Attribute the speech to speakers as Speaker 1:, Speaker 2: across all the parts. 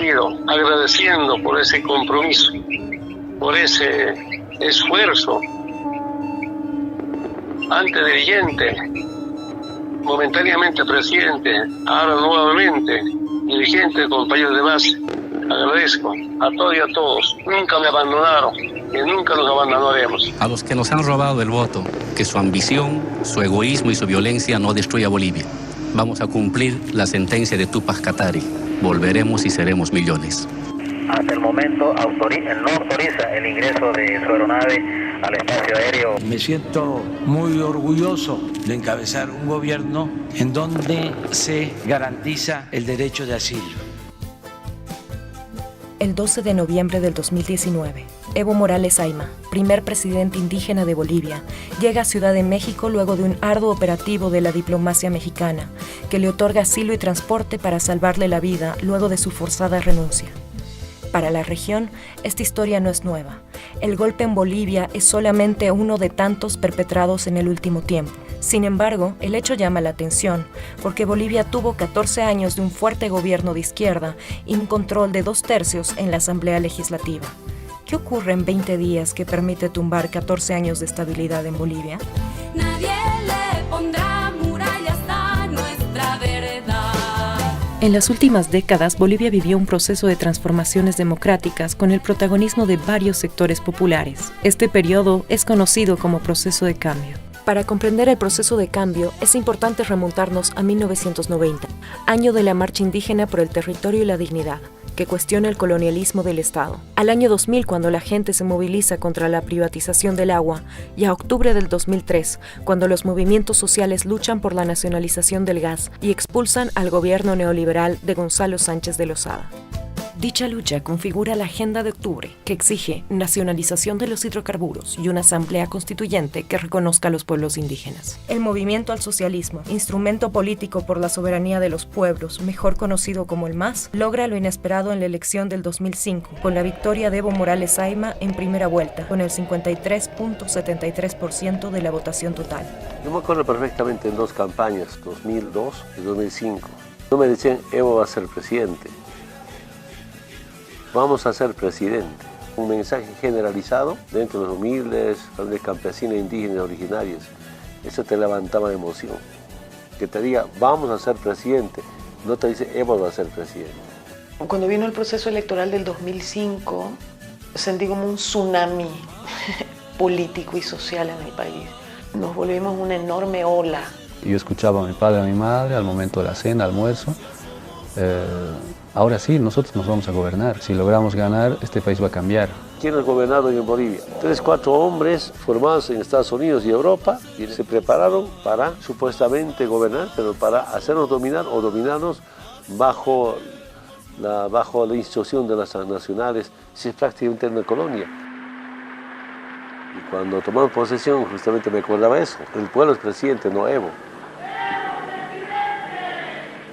Speaker 1: despido, agradeciendo por ese compromiso, por ese esfuerzo. Antes dirigente, momentáneamente presidente, ahora nuevamente dirigente, compañeros de base. Agradezco a todos y a todos. Nunca me abandonaron y nunca los abandonaremos.
Speaker 2: A los que nos han robado el voto, que su ambición, su egoísmo y su violencia no destruya Bolivia. Vamos a cumplir la sentencia de Túpac Katari. Volveremos y seremos millones.
Speaker 3: Hasta el momento no autoriza el ingreso de su aeronave al espacio aéreo.
Speaker 4: Me siento muy orgulloso de encabezar un gobierno en donde se garantiza el derecho de asilo.
Speaker 5: El 12 de noviembre del 2019, Evo Morales Ayma, primer presidente indígena de Bolivia, llega a Ciudad de México luego de un arduo operativo de la diplomacia mexicana, que le otorga asilo y transporte para salvarle la vida luego de su forzada renuncia. Para la región, esta historia no es nueva. El golpe en Bolivia es solamente uno de tantos perpetrados en el último tiempo. Sin embargo, el hecho llama la atención, porque Bolivia tuvo 14 años de un fuerte gobierno de izquierda y un control de 2/3 en la Asamblea Legislativa. ¿Qué ocurre en 20 días que permite tumbar 14 años de estabilidad en Bolivia?
Speaker 6: Nadie le pondrá murallas a nuestra verdad.
Speaker 5: En las últimas décadas, Bolivia vivió un proceso de transformaciones democráticas con el protagonismo de varios sectores populares. Este periodo es conocido como proceso de cambio. Para comprender el proceso de cambio, es importante remontarnos a 1990, año de la Marcha Indígena por el Territorio y la Dignidad, que cuestiona el colonialismo del Estado. Al año 2000, cuando la gente se moviliza contra la privatización del agua, y a octubre del 2003, cuando los movimientos sociales luchan por la nacionalización del gas y expulsan al gobierno neoliberal de Gonzalo Sánchez de Lozada. Dicha lucha configura la Agenda de Octubre, que exige nacionalización de los hidrocarburos y una asamblea constituyente que reconozca a los pueblos indígenas. El movimiento al socialismo, instrumento político por la soberanía de los pueblos, mejor conocido como el MAS, logra lo inesperado en la elección del 2005, con la victoria de Evo Morales Ayma en primera vuelta, con el 53.73% de la votación total.
Speaker 7: Yo me acuerdo perfectamente en dos campañas, 2002 y 2005. No me decían, Evo va a ser presidente. Vamos a ser presidente. Un mensaje generalizado dentro de los humildes, de campesinos, indígenas, originarios. Eso te levantaba de emoción. Que te diga, vamos a ser presidente. No te dice, Evo va a ser presidente.
Speaker 8: Cuando vino el proceso electoral del 2005, sentí como un tsunami político y social en el país. Nos volvimos una enorme ola.
Speaker 9: Yo escuchaba a mi padre y a mi madre al momento de la cena, almuerzo. Ahora sí, nosotros nos vamos a gobernar. Si logramos ganar, este país va a cambiar.
Speaker 7: ¿Quién es gobernador en Bolivia? 3, 4 hombres formados en Estados Unidos y Europa y se prepararon para supuestamente gobernar, pero para hacernos dominar o dominarnos bajo la instrucción de las nacionales. Es prácticamente una colonia. Y cuando tomamos posesión, justamente me acordaba eso. El pueblo es presidente, no Evo.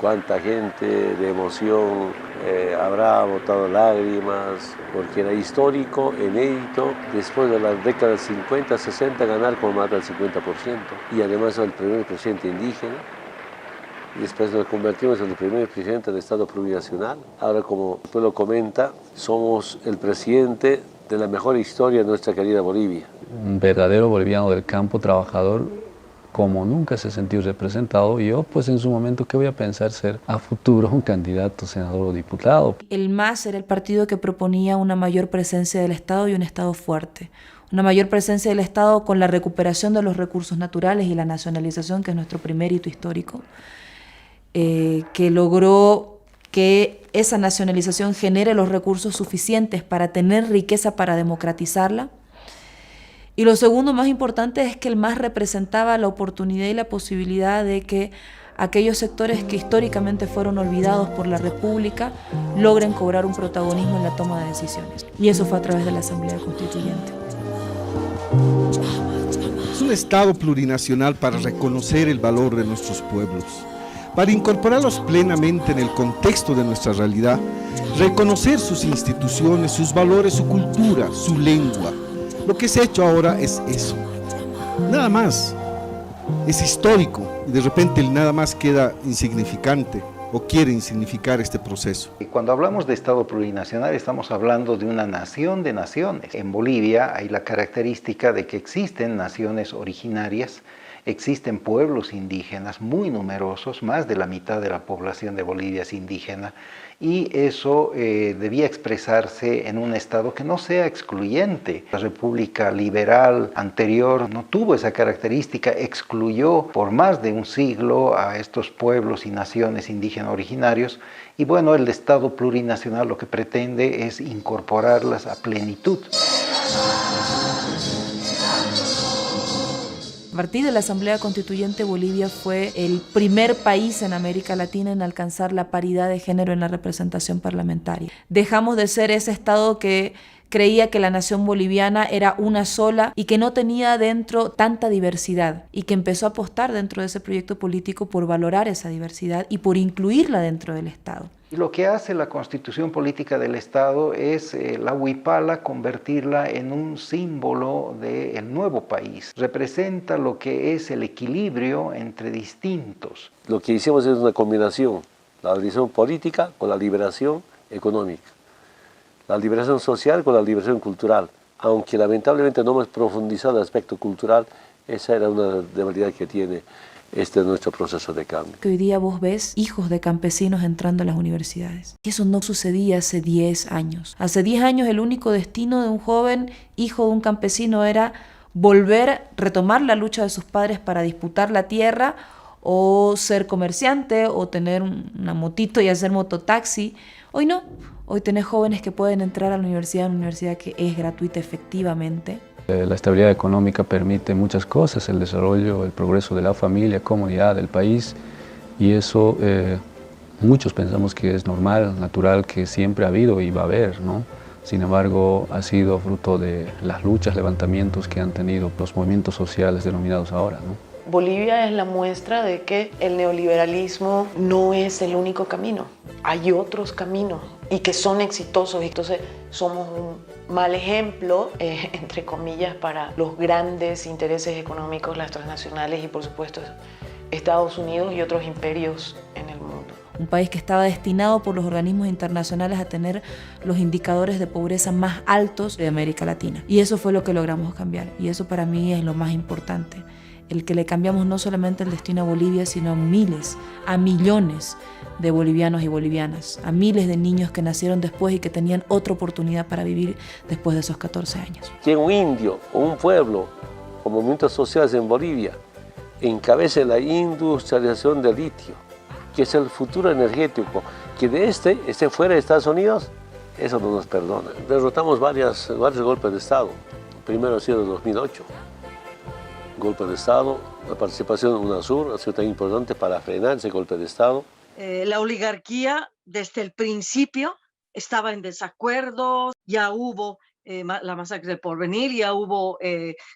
Speaker 7: Cuánta gente de emoción habrá botado lágrimas, porque era histórico, inédito, después de las décadas 50, 60, ganar con más del 50%. Y además el primer presidente indígena. Y después nos convertimos en el primer presidente del Estado plurinacional. Ahora, como el pueblo comenta, somos el presidente de la mejor historia de nuestra querida Bolivia.
Speaker 9: Un verdadero boliviano del campo, trabajador, como nunca se sintió representado. Yo, pues en su momento, ¿qué voy a pensar ser a futuro un candidato, senador o diputado?
Speaker 10: El MAS era el partido que proponía una mayor presencia del Estado y un Estado fuerte. Una mayor presencia del Estado con la recuperación de los recursos naturales y la nacionalización, que es nuestro primer hito histórico, que logró que esa nacionalización genere los recursos suficientes para tener riqueza para democratizarla. Y lo segundo más importante es que el MAS representaba la oportunidad y la posibilidad de que aquellos sectores que históricamente fueron olvidados por la República logren cobrar un protagonismo en la toma de decisiones. Y eso fue a través de la Asamblea Constituyente.
Speaker 11: Es un Estado plurinacional para reconocer el valor de nuestros pueblos, para incorporarlos plenamente en el contexto de nuestra realidad, reconocer sus instituciones, sus valores, su cultura, su lengua. Lo que se ha hecho ahora es eso, nada más. Es histórico y de repente el nada más queda insignificante. o quieren significar este proceso.
Speaker 12: Cuando hablamos de Estado plurinacional estamos hablando de una nación de naciones. En Bolivia hay la característica de que existen naciones originarias, existen pueblos indígenas muy numerosos, más de la mitad de la población de Bolivia es indígena, y eso debía expresarse en un Estado que no sea excluyente. La República Liberal anterior no tuvo esa característica, excluyó por más de un siglo a estos pueblos y naciones indígenas originarios, y bueno, el Estado plurinacional lo que pretende es incorporarlas a plenitud.
Speaker 10: A partir de la Asamblea Constituyente, Bolivia fue el primer país en América Latina en alcanzar la paridad de género en la representación parlamentaria. Dejamos de ser ese Estado que creía que la nación boliviana era una sola y que no tenía dentro tanta diversidad, y que empezó a apostar dentro de ese proyecto político por valorar esa diversidad y por incluirla dentro del Estado.
Speaker 12: Y lo que hace la Constitución Política del Estado es la huipala convertirla en un símbolo del nuevo país. Representa lo que es el equilibrio entre distintos.
Speaker 7: Lo que hicimos es una combinación, la liberación política con la liberación económica, la liberación social con la liberación cultural. Aunque lamentablemente no hemos profundizado en el aspecto cultural, esa era una debilidad que tiene nuestro proceso de cambio.
Speaker 10: Que hoy día vos ves hijos de campesinos entrando a las universidades. Y eso no sucedía hace 10 años. Hace 10 años el único destino de un joven hijo de un campesino era volver, retomar la lucha de sus padres para disputar la tierra, o ser comerciante, o tener una motito y hacer mototaxi. Hoy no. Hoy tenés jóvenes que pueden entrar a la universidad, una universidad que es gratuita efectivamente.
Speaker 9: La estabilidad económica permite muchas cosas, el desarrollo, el progreso de la familia, comunidad, del país, y eso muchos pensamos que es normal, natural, que siempre ha habido y va a haber, ¿no? Sin embargo, ha sido fruto de las luchas, levantamientos que han tenido los movimientos sociales denominados ahora, ¿no?
Speaker 8: Bolivia es la muestra de que el neoliberalismo no es el único camino. Hay otros caminos y que son exitosos. Entonces somos un mal ejemplo, entre comillas, para los grandes intereses económicos, las transnacionales y por supuesto Estados Unidos y otros imperios en el mundo.
Speaker 10: Un país que estaba destinado por los organismos internacionales a tener los indicadores de pobreza más altos de América Latina. Y eso fue lo que logramos cambiar. Y eso para mí es lo más importante. El que le cambiamos no solamente el destino a Bolivia, sino a miles, a millones de bolivianos y bolivianas, a miles de niños que nacieron después y que tenían otra oportunidad para vivir después de esos 14 años.
Speaker 7: Que un indio o un pueblo o movimientos sociales en Bolivia encabece la industrialización del litio, que es el futuro energético, que de esté fuera de Estados Unidos, eso no nos perdona. Derrotamos varios golpes de Estado. El primero ha sido en 2008. Golpe de Estado, la participación de UNASUR ha sido tan importante para frenar ese golpe de Estado.
Speaker 13: La oligarquía desde el principio estaba en desacuerdo, ya hubo la masacre del Porvenir, ya hubo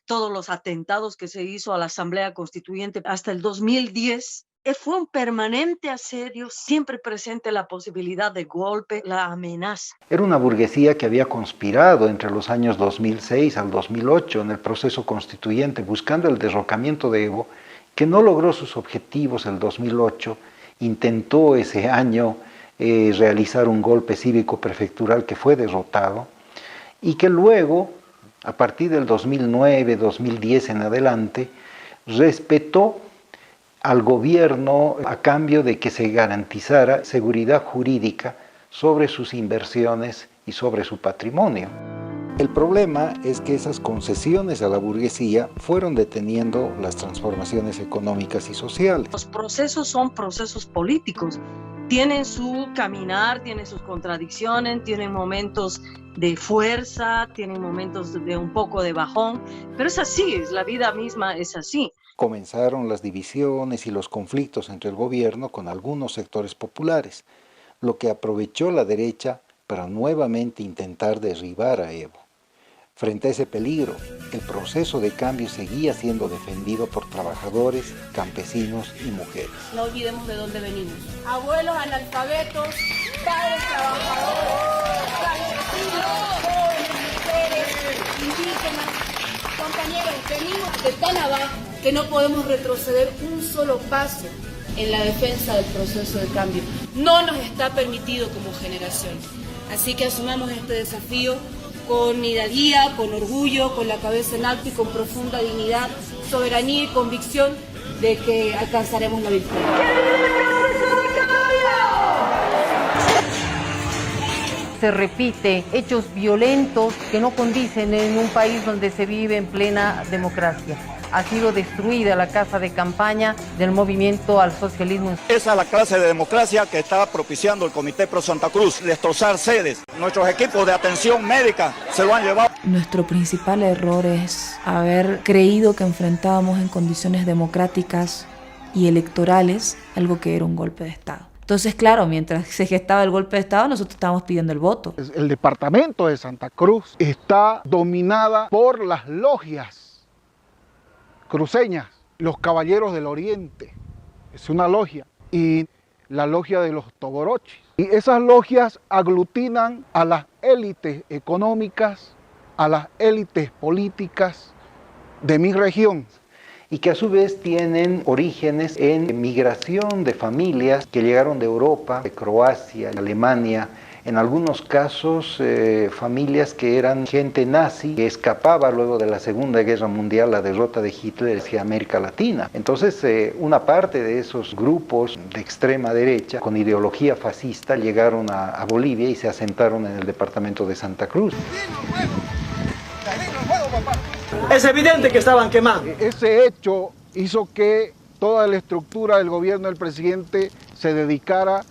Speaker 13: todos los atentados que se hizo a la Asamblea Constituyente hasta el 2010. Fue un permanente asedio, siempre presente la posibilidad de golpe, la amenaza.
Speaker 12: Era una burguesía que había conspirado entre los años 2006 al 2008 en el proceso constituyente buscando el derrocamiento de Evo, que no logró sus objetivos el 2008, intentó ese año realizar un golpe cívico prefectural que fue derrotado y que luego, a partir del 2009, 2010 en adelante, respetó al gobierno a cambio de que se garantizara seguridad jurídica sobre sus inversiones y sobre su patrimonio. El problema es que esas concesiones a la burguesía fueron deteniendo las transformaciones económicas y sociales.
Speaker 13: Los procesos son procesos políticos. Tienen su caminar, tienen sus contradicciones, tienen momentos de fuerza, tienen momentos de un poco de bajón, pero es así, la vida misma es así.
Speaker 12: Comenzaron las divisiones y los conflictos entre el gobierno con algunos sectores populares, lo que aprovechó la derecha para nuevamente intentar derribar a Evo. Frente a ese peligro, el proceso de cambio seguía siendo defendido por trabajadores, campesinos y mujeres.
Speaker 14: No olvidemos de dónde venimos. Abuelos analfabetos, padres trabajadores, campesinos, jóvenes, mujeres, indígenas. Compañeros, venimos de tan abajo que no podemos retroceder un solo paso en la defensa del proceso de cambio. no nos está permitido como generación. Así que asumamos este desafío con hidalguía, con orgullo, con la cabeza en alto y con profunda dignidad, soberanía y convicción de que alcanzaremos la victoria.
Speaker 15: Se repite hechos violentos que no condicen en un país donde se vive en plena democracia. Ha sido destruida la casa de campaña del movimiento al socialismo.
Speaker 16: Esa es la clase de democracia que está propiciando el Comité Pro Santa Cruz, destrozar sedes. Nuestros equipos de atención médica se lo han llevado.
Speaker 10: Nuestro principal error es haber creído que enfrentábamos en condiciones democráticas y electorales algo que era un golpe de Estado. Entonces, claro, mientras se gestaba el golpe de Estado, nosotros estábamos pidiendo el voto.
Speaker 17: El departamento de Santa Cruz está dominada por las logias cruceñas, los Caballeros del Oriente, es una logia, y la logia de los Togorochis. Y esas logias aglutinan a las élites económicas, a las élites políticas de mi región.
Speaker 12: Y que a su vez tienen orígenes en migración de familias que llegaron de Europa, de Croacia, de Alemania, en algunos casos familias que eran gente nazi que escapaba luego de la Segunda Guerra Mundial, la derrota de Hitler hacia América Latina. Entonces una parte de esos grupos de extrema derecha con ideología fascista llegaron a Bolivia y se asentaron en el departamento de Santa Cruz.
Speaker 17: Es evidente que estaban quemando. Ese hecho hizo que toda la estructura del gobierno del presidente se dedicara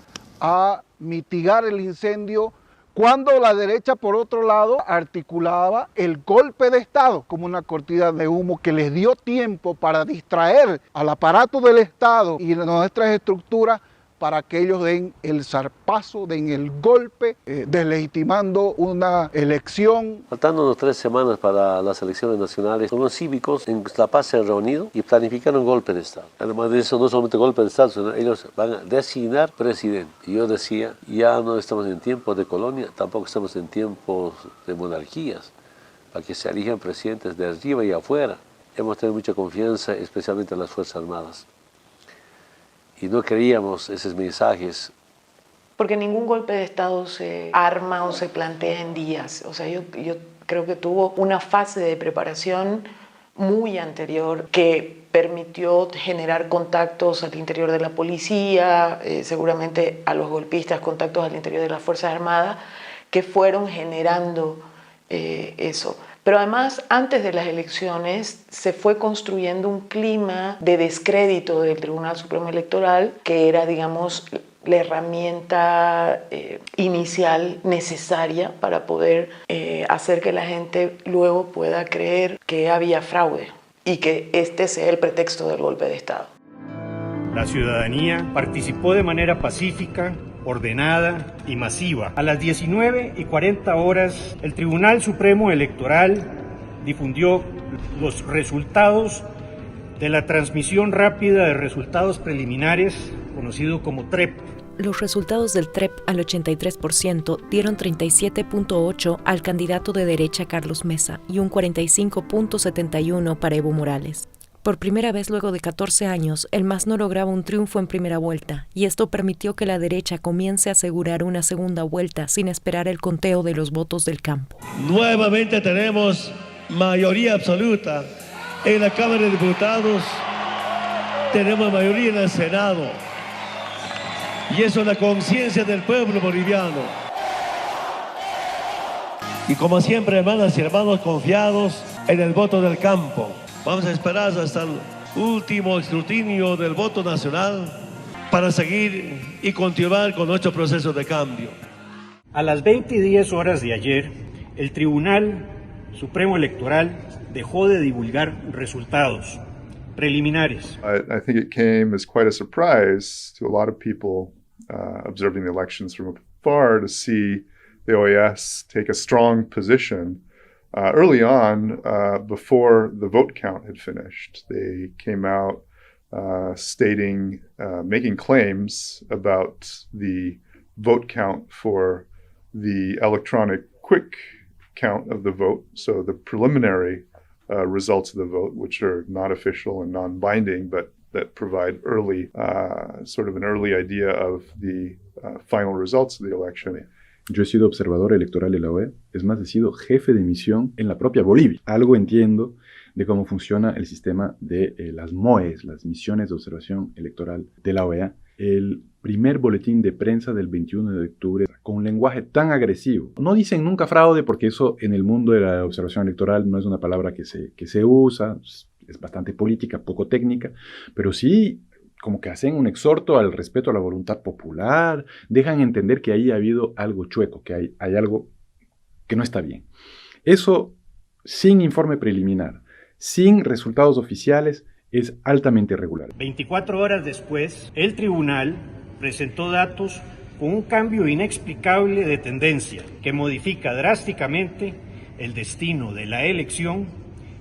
Speaker 17: a mitigar el incendio, cuando la derecha, por otro lado, articulaba el golpe de Estado como una cortina de humo que les dio tiempo para distraer al aparato del Estado y nuestras estructuras para que ellos den el zarpazo, den el golpe, deslegitimando una elección.
Speaker 7: Faltando unas 3 semanas para las elecciones nacionales, los cívicos en La Paz se han reunido y planificaron un golpe de Estado. Además de eso, no solamente golpe de Estado, sino ellos van a designar presidente. Y yo decía, ya no estamos en tiempos de colonia, tampoco estamos en tiempos de monarquías, para que se elijan presidentes de arriba y afuera. Hemos tenido mucha confianza, especialmente en las Fuerzas Armadas. Y no creíamos esos mensajes.
Speaker 8: Porque ningún golpe de Estado se arma o se plantea en días. O sea, yo creo que tuvo una fase de preparación muy anterior que permitió generar contactos al interior de la policía, seguramente a los golpistas, contactos al interior de las Fuerzas Armadas, que fueron generando eso. Pero además, antes de las elecciones, se fue construyendo un clima de descrédito del Tribunal Supremo Electoral, que era, digamos, la herramienta inicial necesaria para poder hacer que la gente luego pueda creer que había fraude y que este sea el pretexto del golpe de Estado.
Speaker 18: La ciudadanía participó de manera pacífica, ordenada y masiva. A las 19:40 el Tribunal Supremo Electoral difundió los resultados de la transmisión rápida de resultados preliminares, conocido como TREP.
Speaker 5: Los resultados del TREP al 83% dieron 37.8 al candidato de derecha Carlos Mesa y un 45.71 para Evo Morales. Por primera vez luego de 14 años, el MAS no lograba un triunfo en primera vuelta, y esto permitió que la derecha comience a asegurar una segunda vuelta sin esperar el conteo de los votos del campo.
Speaker 19: Nuevamente tenemos mayoría absoluta en la Cámara de Diputados, tenemos mayoría en el Senado, y eso es la conciencia del pueblo boliviano. Y como siempre, hermanas y hermanos, confiados en el voto del campo. Vamos a esperar hasta el último escrutinio del voto nacional para seguir y continuar con nuestro proceso de cambio.
Speaker 18: A las 20:10 de ayer, el Tribunal Supremo Electoral dejó de divulgar resultados preliminares.
Speaker 20: I think it came as quite a surprise to a lot of people observing the elections from afar to see the OAS take a strong position early on, before the vote count had finished. They came out stating, making claims about the vote count for the electronic quick count of the vote, so the preliminary results of the vote, which are not official and non-binding, but that provide early, sort of an early idea of the final results of the election.
Speaker 21: Yo he sido observador electoral de la OEA, es más, he sido jefe de misión en la propia Bolivia. Algo entiendo de cómo funciona el sistema de las MOEs, las misiones de observación electoral de la OEA. El primer boletín de prensa del 21 de octubre, con un lenguaje tan agresivo. No dicen nunca fraude, porque eso en el mundo de la observación electoral no es una palabra que se usa, es bastante política, poco técnica, pero sí como que hacen un exhorto al respeto a la voluntad popular, dejan entender que ahí ha habido algo chueco, que hay algo que no está bien. Eso, sin informe preliminar, sin resultados oficiales, es altamente irregular.
Speaker 18: 24 horas después, el tribunal presentó datos con un cambio inexplicable de tendencia que modifica drásticamente el destino de la elección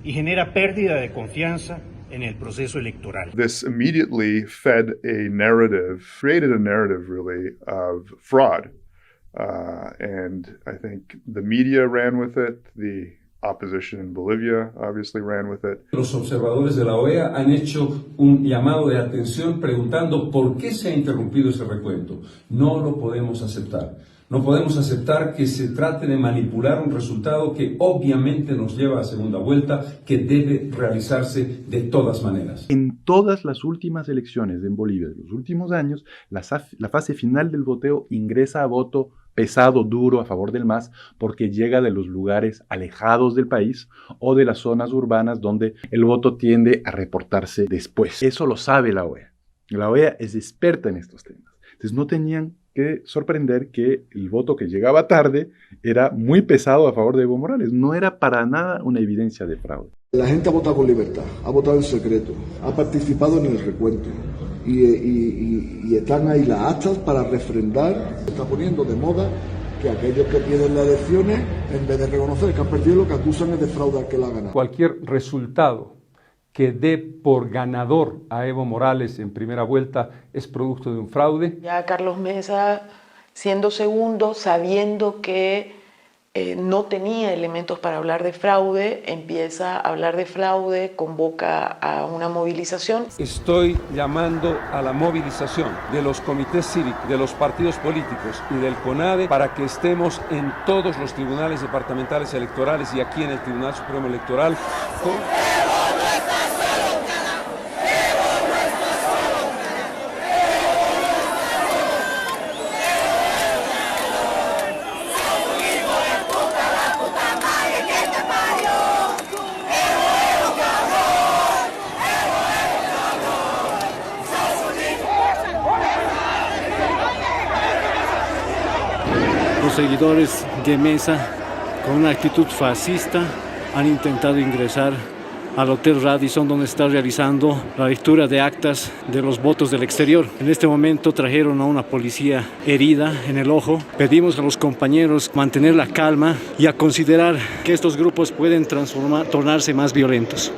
Speaker 18: y genera pérdida de confianza en el proceso electoral.
Speaker 20: This immediately fed a narrative, created a narrative really of fraud. And I think the media ran with it, the opposition in Bolivia obviously ran with it.
Speaker 22: Los observadores de la OEA han hecho un llamado de atención preguntando por qué se ha interrumpido ese recuento. No lo podemos aceptar. No podemos aceptar que se trate de manipular un resultado que obviamente nos lleva a segunda vuelta, que debe realizarse de todas maneras.
Speaker 21: En todas las últimas elecciones en Bolivia de los últimos años, la fase final del voteo ingresa a voto pesado, duro, a favor del MAS, porque llega de los lugares alejados del país o de las zonas urbanas donde el voto tiende a reportarse después. Eso lo sabe la OEA. La OEA es experta en estos temas. Entonces no tenían que sorprender que el voto que llegaba tarde era muy pesado a favor de Evo Morales. No era para nada una evidencia de fraude.
Speaker 23: La gente ha votado con libertad, ha votado en secreto, ha participado en el recuento y están ahí las actas para refrendar. Se está poniendo de moda que aquellos que pierden las elecciones, en vez de reconocer que han perdido, lo que acusan es de fraude al que la ha ganado.
Speaker 24: Cualquier resultado que dé por ganador a Evo Morales en primera vuelta es producto de un fraude.
Speaker 8: Ya Carlos Mesa, siendo segundo, sabiendo que no tenía elementos para hablar de fraude, empieza a hablar de fraude, convoca a una movilización.
Speaker 24: Estoy llamando a la movilización de los comités cívicos, de los partidos políticos y del CONADE para que estemos en todos los tribunales departamentales electorales y aquí en el Tribunal Supremo Electoral.
Speaker 25: Los seguidores de Mesa, con una actitud fascista, han intentado ingresar al Hotel Radisson, donde está realizando la lectura de actas de los votos del exterior. En este momento trajeron a una policía herida en el ojo. Pedimos a los compañeros mantener la calma y a considerar que estos grupos pueden tornarse más violentos.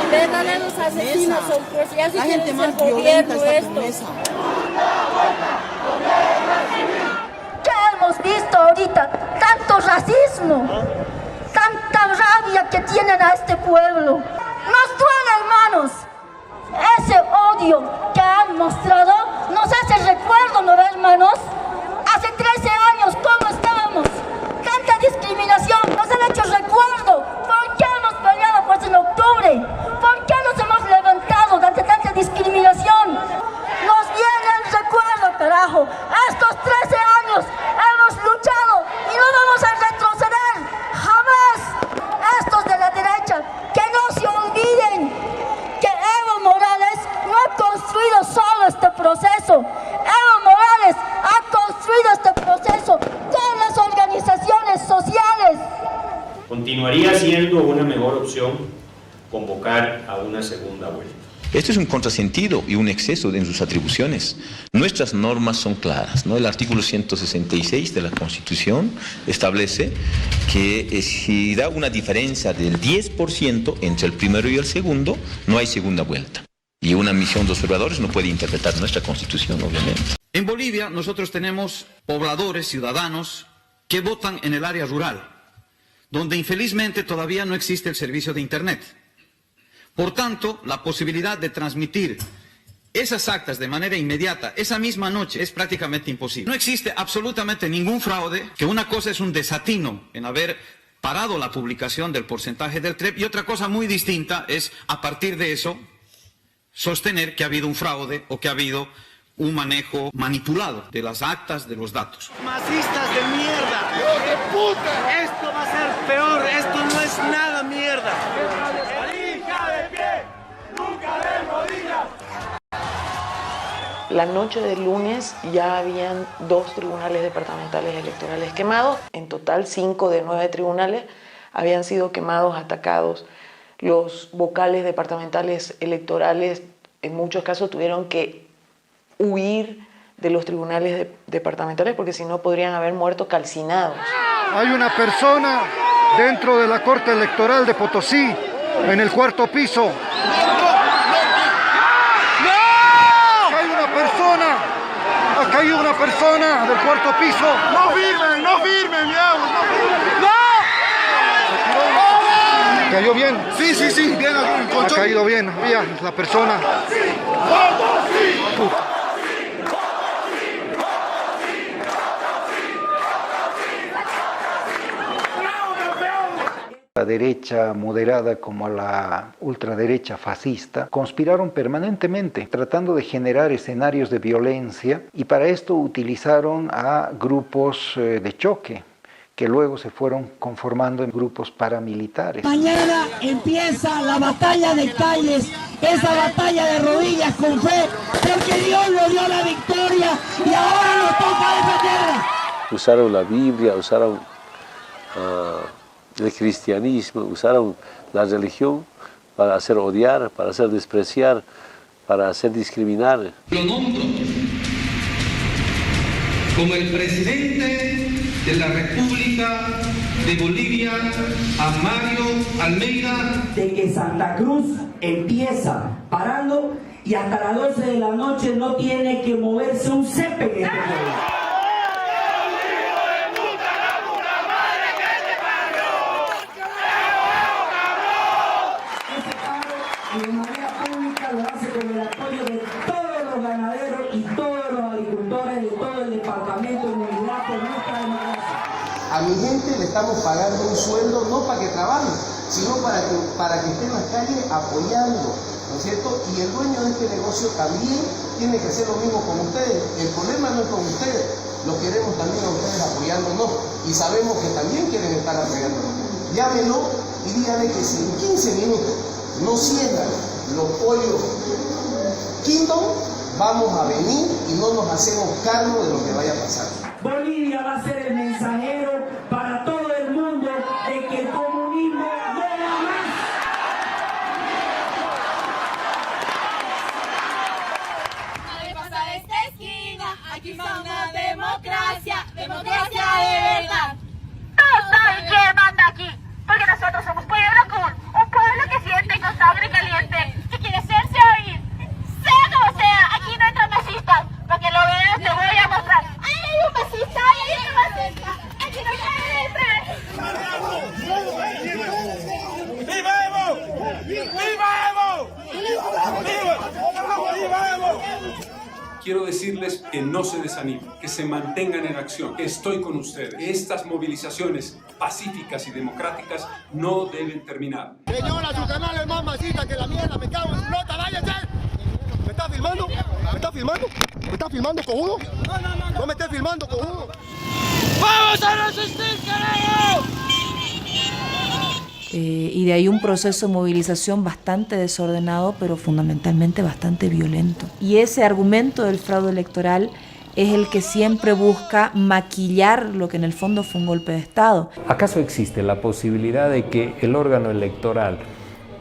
Speaker 26: Verdaderos asesinos son, pues ya
Speaker 27: la gente más violenta está con Mesa.
Speaker 26: ¿Qué hemos visto ahorita? Tanto racismo, tanta rabia que tienen a este pueblo. Nos duele, hermanos. Ese odio que han mostrado nos hace recuerdo, ¿no ves, hermanos? Hace 13 años, ¿cómo estábamos? Tanta discriminación, nos han hecho recuerdo. ¿Por qué hemos peleado pues en octubre? ¿Por qué nos hemos levantado ante tanta discriminación? Nos viene el recuerdo, carajo. Estos 13 años hemos luchado y no vamos a retroceder jamás. Estos de la derecha, que no se olviden que Evo Morales no ha construido solo este proceso. Evo Morales ha construido este proceso con las organizaciones sociales.
Speaker 28: Continuaría siendo una mejor opción convocar a una segunda vuelta.
Speaker 29: Esto es un contrasentido y un exceso en sus atribuciones. Nuestras normas son claras, ¿no? El artículo 166 de la Constitución establece que si da una diferencia del 10% entre el primero y el segundo, no hay segunda vuelta. Y una misión de observadores no puede interpretar nuestra Constitución, obviamente.
Speaker 30: En Bolivia nosotros tenemos pobladores, ciudadanos, que votan en el área rural.
Speaker 1: donde infelizmente todavía no existe el servicio de Internet. Por tanto, la posibilidad de transmitir esas actas de manera inmediata, esa misma noche, es prácticamente imposible. No existe absolutamente ningún fraude, que una cosa es un desatino en haber parado la publicación del porcentaje del TREP y otra cosa muy distinta es, a partir de eso, sostener que ha habido un fraude o que ha habido un manejo manipulado de las actas, de los datos.
Speaker 2: ¡Masistas de mierda! ¡Hijo de puta! Esto va a ser peor, esto no es nada mierda. ¡Hija de pie! ¡Nunca de rodillas!
Speaker 8: La noche del lunes ya habían 2 tribunales departamentales electorales quemados. En total, 5 de 9 tribunales habían sido quemados, atacados. Los vocales departamentales electorales en muchos casos tuvieron que huir de los tribunales departamentales porque si no podrían haber muerto calcinados.
Speaker 17: Hay una persona dentro de la Corte Electoral de Potosí, en el 4º piso. Ha caído una persona del 4º piso.
Speaker 2: ¡No firmen, mi agua!
Speaker 17: ¡No! ¿Cayó bien?
Speaker 2: Sí, bien.
Speaker 17: Ha caído bien, mira, la persona. La derecha moderada como la ultraderecha fascista conspiraron permanentemente tratando de generar escenarios de violencia y para esto utilizaron a grupos de choque que luego se fueron conformando en grupos paramilitares.
Speaker 26: Mañana empieza la batalla de calles, esa batalla de rodillas con fe, porque Dios nos dio la victoria y ahora nos toca defenderla.
Speaker 7: Usaron la Biblia, usaron el cristianismo, usaron la religión para hacer odiar, para hacer despreciar, para hacer discriminar.
Speaker 3: Lo nombro como el presidente de la República de Bolivia, a Mario Almeida.
Speaker 26: De que Santa Cruz empieza parando y hasta las 12 de la noche no tiene que moverse un césped en este país. De manera pública lo hace con el apoyo de todos los ganaderos y todos los agricultores de todo el departamento de unidad por nuestra democracia.
Speaker 3: A mi gente le estamos pagando un sueldo no para que trabajen, sino para que esté en la calle apoyando, ¿no es cierto? Y el dueño de este negocio también tiene que hacer lo mismo con ustedes. El problema no es con ustedes, lo queremos también a ustedes apoyándonos y sabemos que también quieren estar apoyándonos. Llámenlo y díganle que si en 15 minutos no cierran los pollos Kingdom, vamos a venir y no nos hacemos cargo de lo que vaya a pasar.
Speaker 26: Bolivia va a ser el mensajero para todo el mundo de que el comunismo no va más.
Speaker 4: Nadie pasa de esta esquina, aquí está una democracia de verdad.
Speaker 26: Todos saben quién manda aquí, porque nosotros somos pueblo cool, un pueblo que siente con sangre caliente, que quiere hacerse oír. Sea como sea, aquí no entran masistas, para que lo veas te voy a mostrar. ¡Ay, hay un masista! ¡Ay, hay un masista! ¡Aquí no pueden entrar!
Speaker 2: ¡Viva Evo! ¡Viva Evo! ¡Viva Evo!
Speaker 24: Quiero decirles que no se desanimen, que se mantengan en acción, que estoy con ustedes. Estas movilizaciones pacíficas y democráticas no deben terminar.
Speaker 2: Señora, su canal es más masita que la mierda, me cago en su nota, váyase. ¿Me está filmando? ¿Me está filmando? ¿Me está filmando, cojudo? No me estés filmando, cojudo. ¡Vamos a resistir, carajo!
Speaker 10: Y de ahí un proceso de movilización bastante desordenado, pero fundamentalmente bastante violento. Y ese argumento del fraude electoral es el que siempre busca maquillar lo que en el fondo fue un golpe de Estado.
Speaker 6: ¿Acaso existe la posibilidad de que el órgano electoral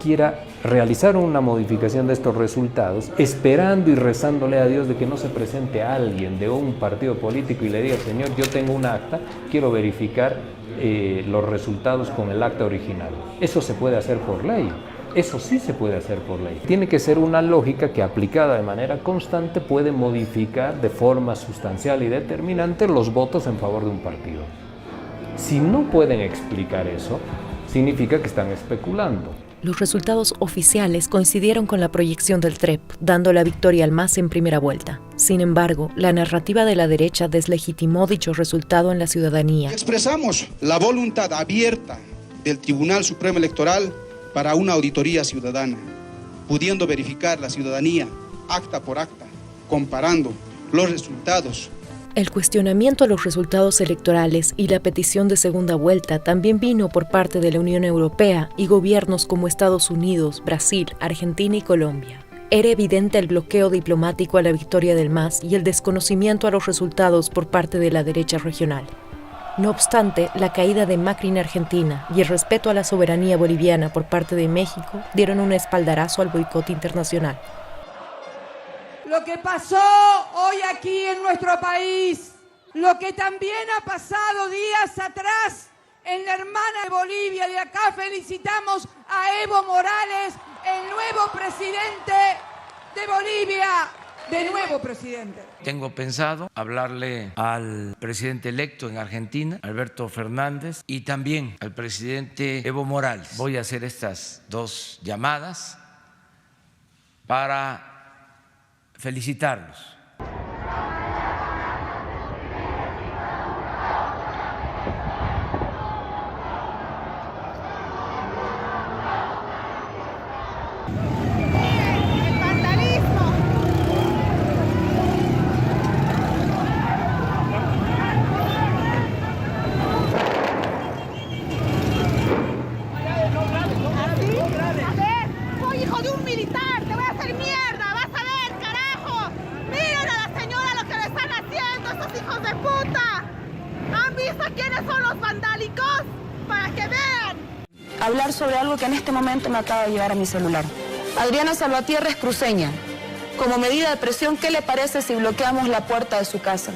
Speaker 6: quiera realizar una modificación de estos resultados, esperando y rezándole a Dios de que no se presente a alguien de un partido político y le diga, señor, yo tengo un acta, quiero verificar los resultados con el acta original? Eso se puede hacer por ley. Eso sí se puede hacer por ley. Tiene que ser una lógica que aplicada de manera constante puede modificar de forma sustancial y determinante los votos en favor de un partido. Si no pueden explicar eso, significa que están especulando.
Speaker 5: Los resultados oficiales coincidieron con la proyección del TREP, dando la victoria al MAS en primera vuelta. Sin embargo, la narrativa de la derecha deslegitimó dicho resultado en la ciudadanía.
Speaker 9: Expresamos la voluntad abierta del Tribunal Supremo Electoral para una auditoría ciudadana, pudiendo verificar la ciudadanía acta por acta, comparando los resultados.
Speaker 5: El cuestionamiento a los resultados electorales y la petición de segunda vuelta también vino por parte de la Unión Europea y gobiernos como Estados Unidos, Brasil, Argentina y Colombia. Era evidente el bloqueo diplomático a la victoria del MAS y el desconocimiento a los resultados por parte de la derecha regional. No obstante, la caída de Macri en Argentina y el respeto a la soberanía boliviana por parte de México dieron un espaldarazo al boicot internacional.
Speaker 11: Lo que pasó hoy aquí en nuestro país, lo que también ha pasado días atrás en la hermana de Bolivia, y acá felicitamos a Evo Morales, el nuevo presidente de Bolivia, de nuevo presidente.
Speaker 12: Tengo pensado hablarle al presidente electo en Argentina, Alberto Fernández, y también al presidente Evo Morales. Voy a hacer estas dos llamadas para felicitarlos.
Speaker 13: Hablar sobre algo que en este momento me acaba de llegar a mi celular. Adriana Salvatierra es cruceña. Como medida de presión, ¿qué le parece si bloqueamos la puerta de su casa?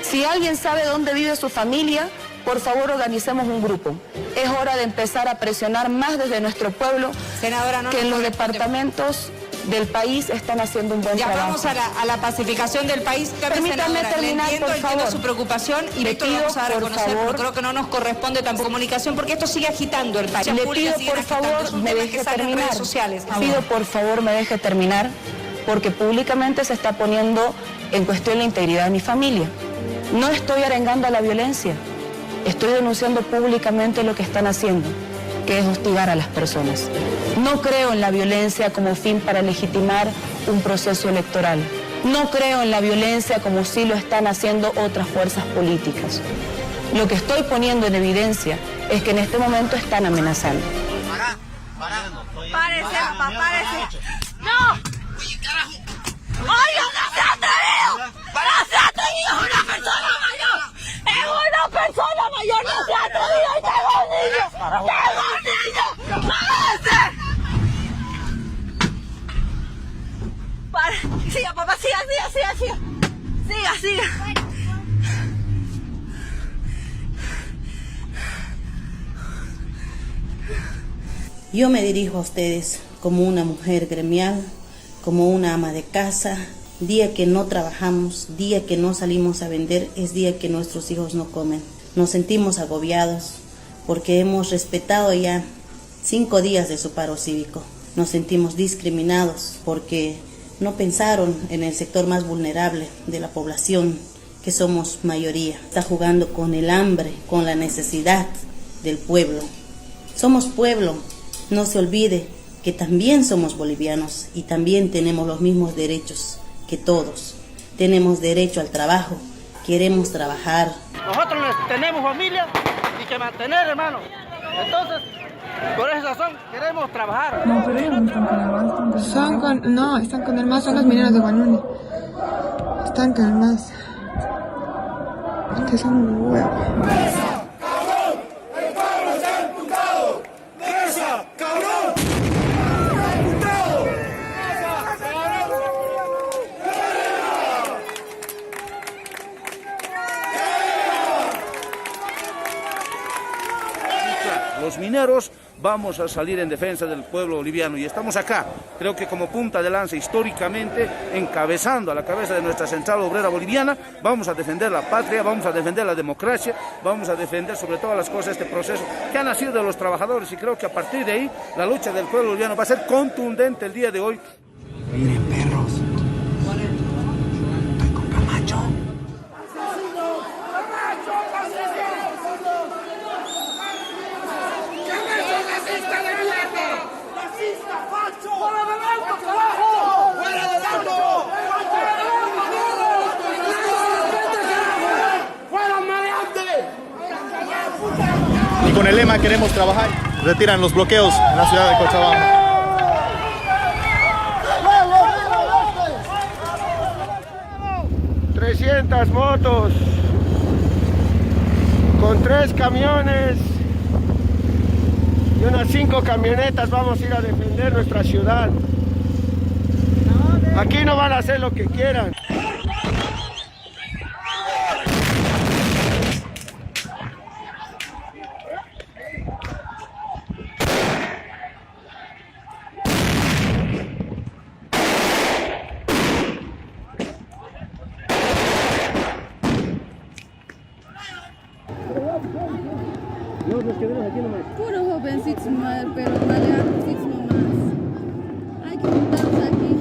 Speaker 13: Si alguien sabe dónde vive su familia, por favor organicemos un grupo. Es hora de empezar a presionar más desde nuestro pueblo, senadora, que en los departamentos del país están haciendo un buen trabajo.
Speaker 14: Vamos a la pacificación del país.
Speaker 13: Permítame terminar,
Speaker 14: entiendo su preocupación y
Speaker 13: le
Speaker 14: esto lo vamos a reconocer, pero creo que no nos corresponde tampoco comunicación porque esto sigue agitando el país.
Speaker 13: Le pido por favor me deje terminar. Pido por favor me deje terminar porque públicamente se está poniendo en cuestión la integridad de mi familia. No estoy arengando a la violencia, estoy denunciando públicamente lo que están haciendo, que es hostigar a las personas. No creo en la violencia como fin para legitimar un proceso electoral. No creo en la violencia como sí lo están haciendo otras fuerzas políticas. Lo que estoy poniendo en evidencia es que en este momento están amenazando.
Speaker 4: Párese, papá, párese. ¡No! ¡Oye, no se ha atrevido! ¡No se ha atrevido! ¡Es una persona mayor! ¡Es una persona mayor! ¡No se ha atrevido! ¡Y tengo un niño! ¡Tengo un niño! ¡Párese! Siga, papá, siga.
Speaker 15: Yo me dirijo a ustedes como una mujer gremial, como una ama de casa. Día que no trabajamos, día que no salimos a vender, es día que nuestros hijos no comen. Nos sentimos agobiados porque hemos respetado ya 5 días de su paro cívico. Nos sentimos discriminados porque no pensaron en el sector más vulnerable de la población, que somos mayoría. Está jugando con el hambre, con la necesidad del pueblo. Somos pueblo, no se olvide que también somos bolivianos y también tenemos los mismos derechos que todos. Tenemos derecho al trabajo, queremos trabajar.
Speaker 16: Nosotros tenemos familia y que mantener, hermano. Entonces, por esa razón queremos trabajar.
Speaker 19: No, pero ellos no están con el MAS. Están con el MAS, son los mineros de Guanuni. Están con el MAS. Que son un huevo.
Speaker 2: ¡Mesa, cabrón! ¡El pueblo está emputado! ¡Mesa, cabrón! ¡Emputado! ¡Mesa, cabrón!
Speaker 30: Los
Speaker 18: los mineros, vamos a salir en defensa del pueblo boliviano y estamos acá, creo que como punta de lanza históricamente, encabezando a la cabeza de nuestra central obrera boliviana, vamos a defender la patria, vamos a defender la democracia, vamos a defender sobre todas las cosas este proceso que ha nacido de los trabajadores, y creo que a partir de ahí la lucha del pueblo boliviano va a ser contundente el día de hoy.
Speaker 20: Miren, perros, estoy con Camacho.
Speaker 2: Y con el lema queremos trabajar, retiran los bloqueos en la ciudad de Cochabamba.
Speaker 21: 300 motos con 3 camiones y unas 5 camionetas vamos a ir a defender nuestra ciudad. Aquí no van a hacer lo que quieran. No, nos quedamos aquí nomás.
Speaker 22: Puro jovencitos, pero maleantes nomás. Hay que juntarnos aquí.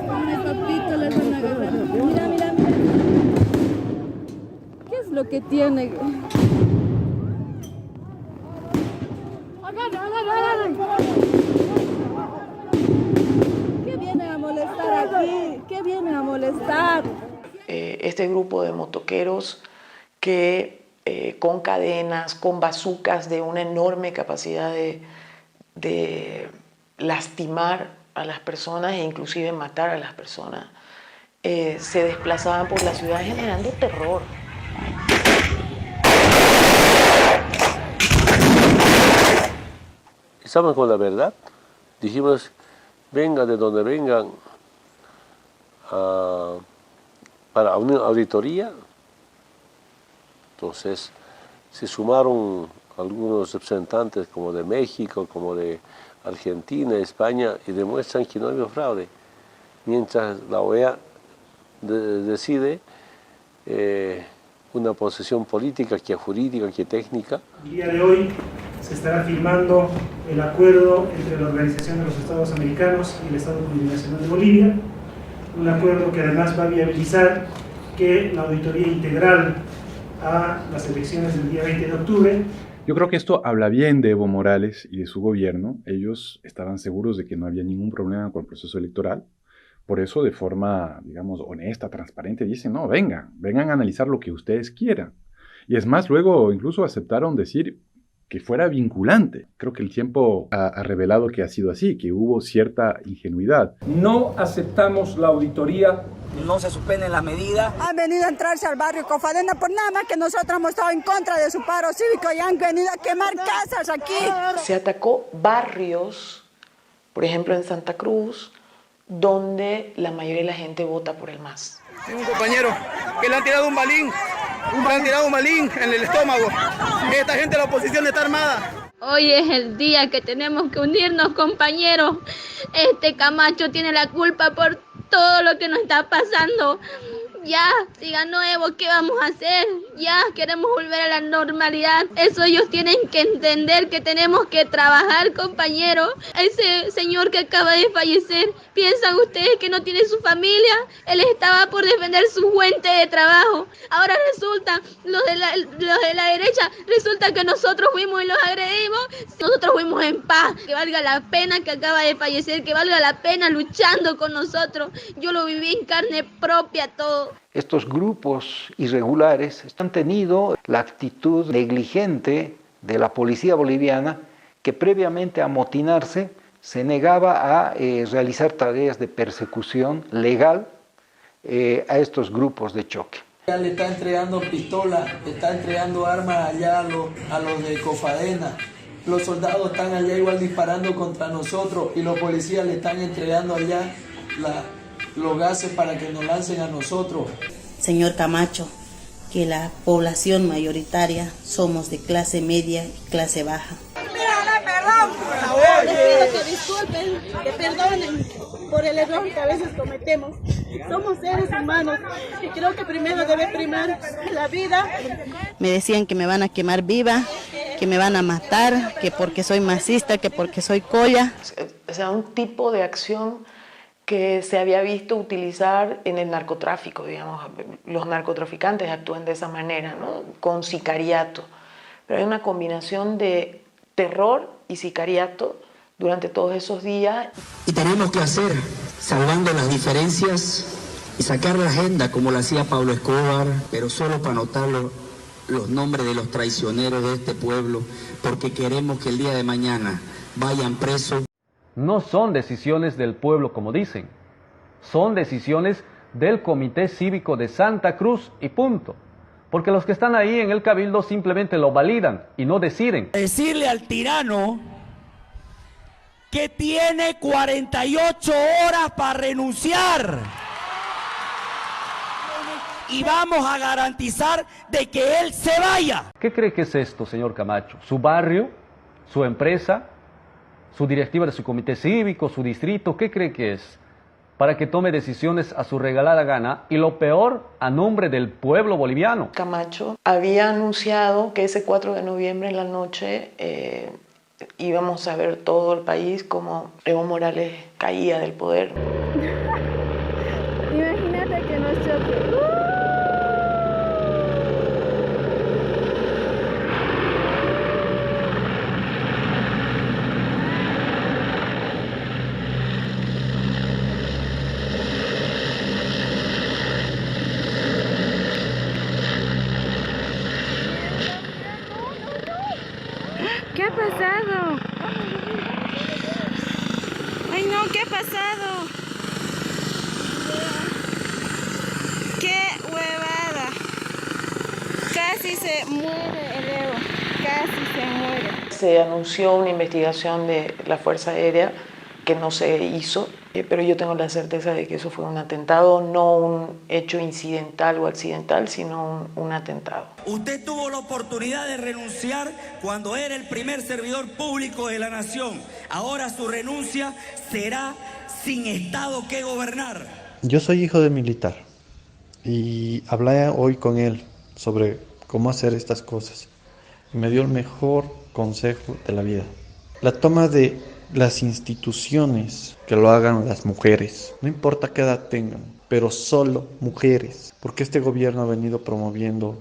Speaker 22: Ay, papito, les van a agarrar. Mira, mira, mira. ¿Qué es lo que tiene? ¿Qué viene a molestar aquí? ¿Qué viene a molestar?
Speaker 8: Este grupo de motoqueros que con cadenas, con bazucas de una enorme capacidad de lastimar a las personas e inclusive matar a las personas, se desplazaban por la ciudad generando terror.
Speaker 7: Estamos con la verdad. Dijimos, vengan de donde vengan para una auditoría. Entonces se sumaron algunos representantes como de México, como de Argentina, España, y demuestran que no había fraude. Mientras la OEA decide una posición política, que jurídica, que técnica.
Speaker 23: El día de hoy se estará firmando el acuerdo entre la Organización de los Estados Americanos y el Estado Plurinacional de Bolivia, un acuerdo que además va a viabilizar que la auditoría integral a las elecciones del día 20 de octubre.
Speaker 25: Yo creo que esto habla bien de Evo Morales y de su gobierno. Ellos estaban seguros de que no había ningún problema con el proceso electoral. Por eso, de forma, digamos, honesta, transparente, dicen, no, vengan a analizar lo que ustedes quieran. Y es más, luego incluso aceptaron decir que fuera vinculante. Creo que el tiempo ha revelado que ha sido así, que hubo cierta ingenuidad.
Speaker 24: No aceptamos la auditoría.
Speaker 27: No se suspenden las medidas.
Speaker 22: Han venido a entrarse al barrio Cofadena por nada más que nosotros hemos estado en contra de su paro cívico y han venido a quemar casas aquí.
Speaker 8: Se atacó barrios, por ejemplo en Santa Cruz, donde la mayoría de la gente vota por el MAS.
Speaker 16: Tengo un compañero que le han tirado un balín en el estómago. Esta gente de la oposición está armada.
Speaker 22: Hoy es el día que tenemos que unirnos, compañeros. Este Camacho tiene la culpa por todo lo que nos está pasando. Ya, si ganó Evo, ¿qué vamos a hacer? Ya, queremos volver a la normalidad. Eso ellos tienen que entender, que tenemos que trabajar, compañeros. Ese señor que acaba de fallecer, ¿piensan ustedes que no tiene su familia? Él estaba por defender su fuente de trabajo. Ahora resulta, los de la derecha, resulta que nosotros fuimos y los agredimos. Nosotros fuimos en paz. Que valga la pena que acaba de fallecer, que valga la pena luchando con nosotros. Yo lo viví en carne propia todo.
Speaker 28: Estos grupos irregulares han tenido la actitud negligente de la policía boliviana, que previamente a amotinarse se negaba a realizar tareas de persecución legal a estos grupos de choque.
Speaker 27: Ya le está entregando pistola, le está entregando armas allá a los de Cofadena. Los soldados están allá igual disparando contra nosotros y los policías le están entregando allá los gases para que nos lancen a nosotros.
Speaker 15: Señor Camacho, que la población mayoritaria somos de clase media y clase baja.
Speaker 4: Perdón, por favor, les pido que disculpen, que perdonen por el error que a veces cometemos. Somos seres humanos y creo que primero debe primar la vida.
Speaker 15: Me decían que me van a quemar viva, que me van a matar, que porque soy masista, que porque soy colla.
Speaker 8: O sea, un tipo de acción que se había visto utilizar en el narcotráfico, digamos. Los narcotraficantes actúan de esa manera, ¿no? Con sicariato. Pero hay una combinación de terror y sicariato durante todos esos días.
Speaker 20: Y tenemos que hacer, salvando las diferencias y sacar la agenda como lo hacía Pablo Escobar, pero solo para anotar los nombres de los traicioneros de este pueblo, porque queremos que el día de mañana vayan presos.
Speaker 1: No son decisiones del pueblo como dicen, son decisiones del Comité Cívico de Santa Cruz y punto. Porque los que están ahí en el Cabildo simplemente lo validan y no deciden.
Speaker 20: Decirle al tirano que tiene 48 horas para renunciar. Y vamos a garantizar de que él se vaya.
Speaker 1: ¿Qué cree que es esto, señor Camacho? ¿Su barrio? ¿Su empresa? ¿Su directiva de su comité cívico? ¿Su distrito? ¿Qué cree que es? Para que tome decisiones a su regalada gana y lo peor, a nombre del pueblo boliviano.
Speaker 8: Camacho había anunciado que ese 4 de noviembre en la noche íbamos a ver todo el país como Evo Morales caía del poder.
Speaker 4: Imagínate que nos choque. ¿Qué ha pasado? Ay no, ¿qué ha pasado? ¡Qué huevada! Casi se muere el Evo, casi se muere.
Speaker 8: Se anunció una investigación de la Fuerza Aérea que no se hizo, pero yo tengo la certeza de que eso fue un atentado, no un hecho incidental o accidental, sino un atentado.
Speaker 20: Usted tuvo la oportunidad de renunciar cuando era el primer servidor público de la nación. Ahora su renuncia será sin Estado que gobernar.
Speaker 3: Yo soy hijo de militar y hablé hoy con él sobre cómo hacer estas cosas. Me dio el mejor consejo de la vida. La toma de las instituciones, que lo hagan las mujeres, no importa qué edad tengan, pero solo mujeres, porque este gobierno ha venido promoviendo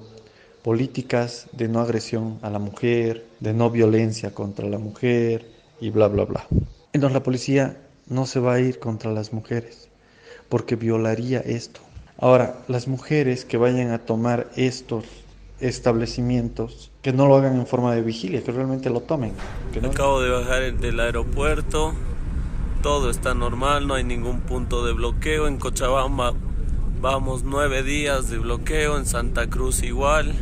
Speaker 3: políticas de no agresión a la mujer, de no violencia contra la mujer y bla bla bla. Entonces la policía no se va a ir contra las mujeres porque violaría esto. Ahora, las mujeres que vayan a tomar estos establecimientos, que no lo hagan en forma de vigilia, que realmente lo tomen.
Speaker 5: Acabo de bajar del aeropuerto, todo está normal, no hay ningún punto de bloqueo. En Cochabamba vamos 9 días de bloqueo, en Santa Cruz igual,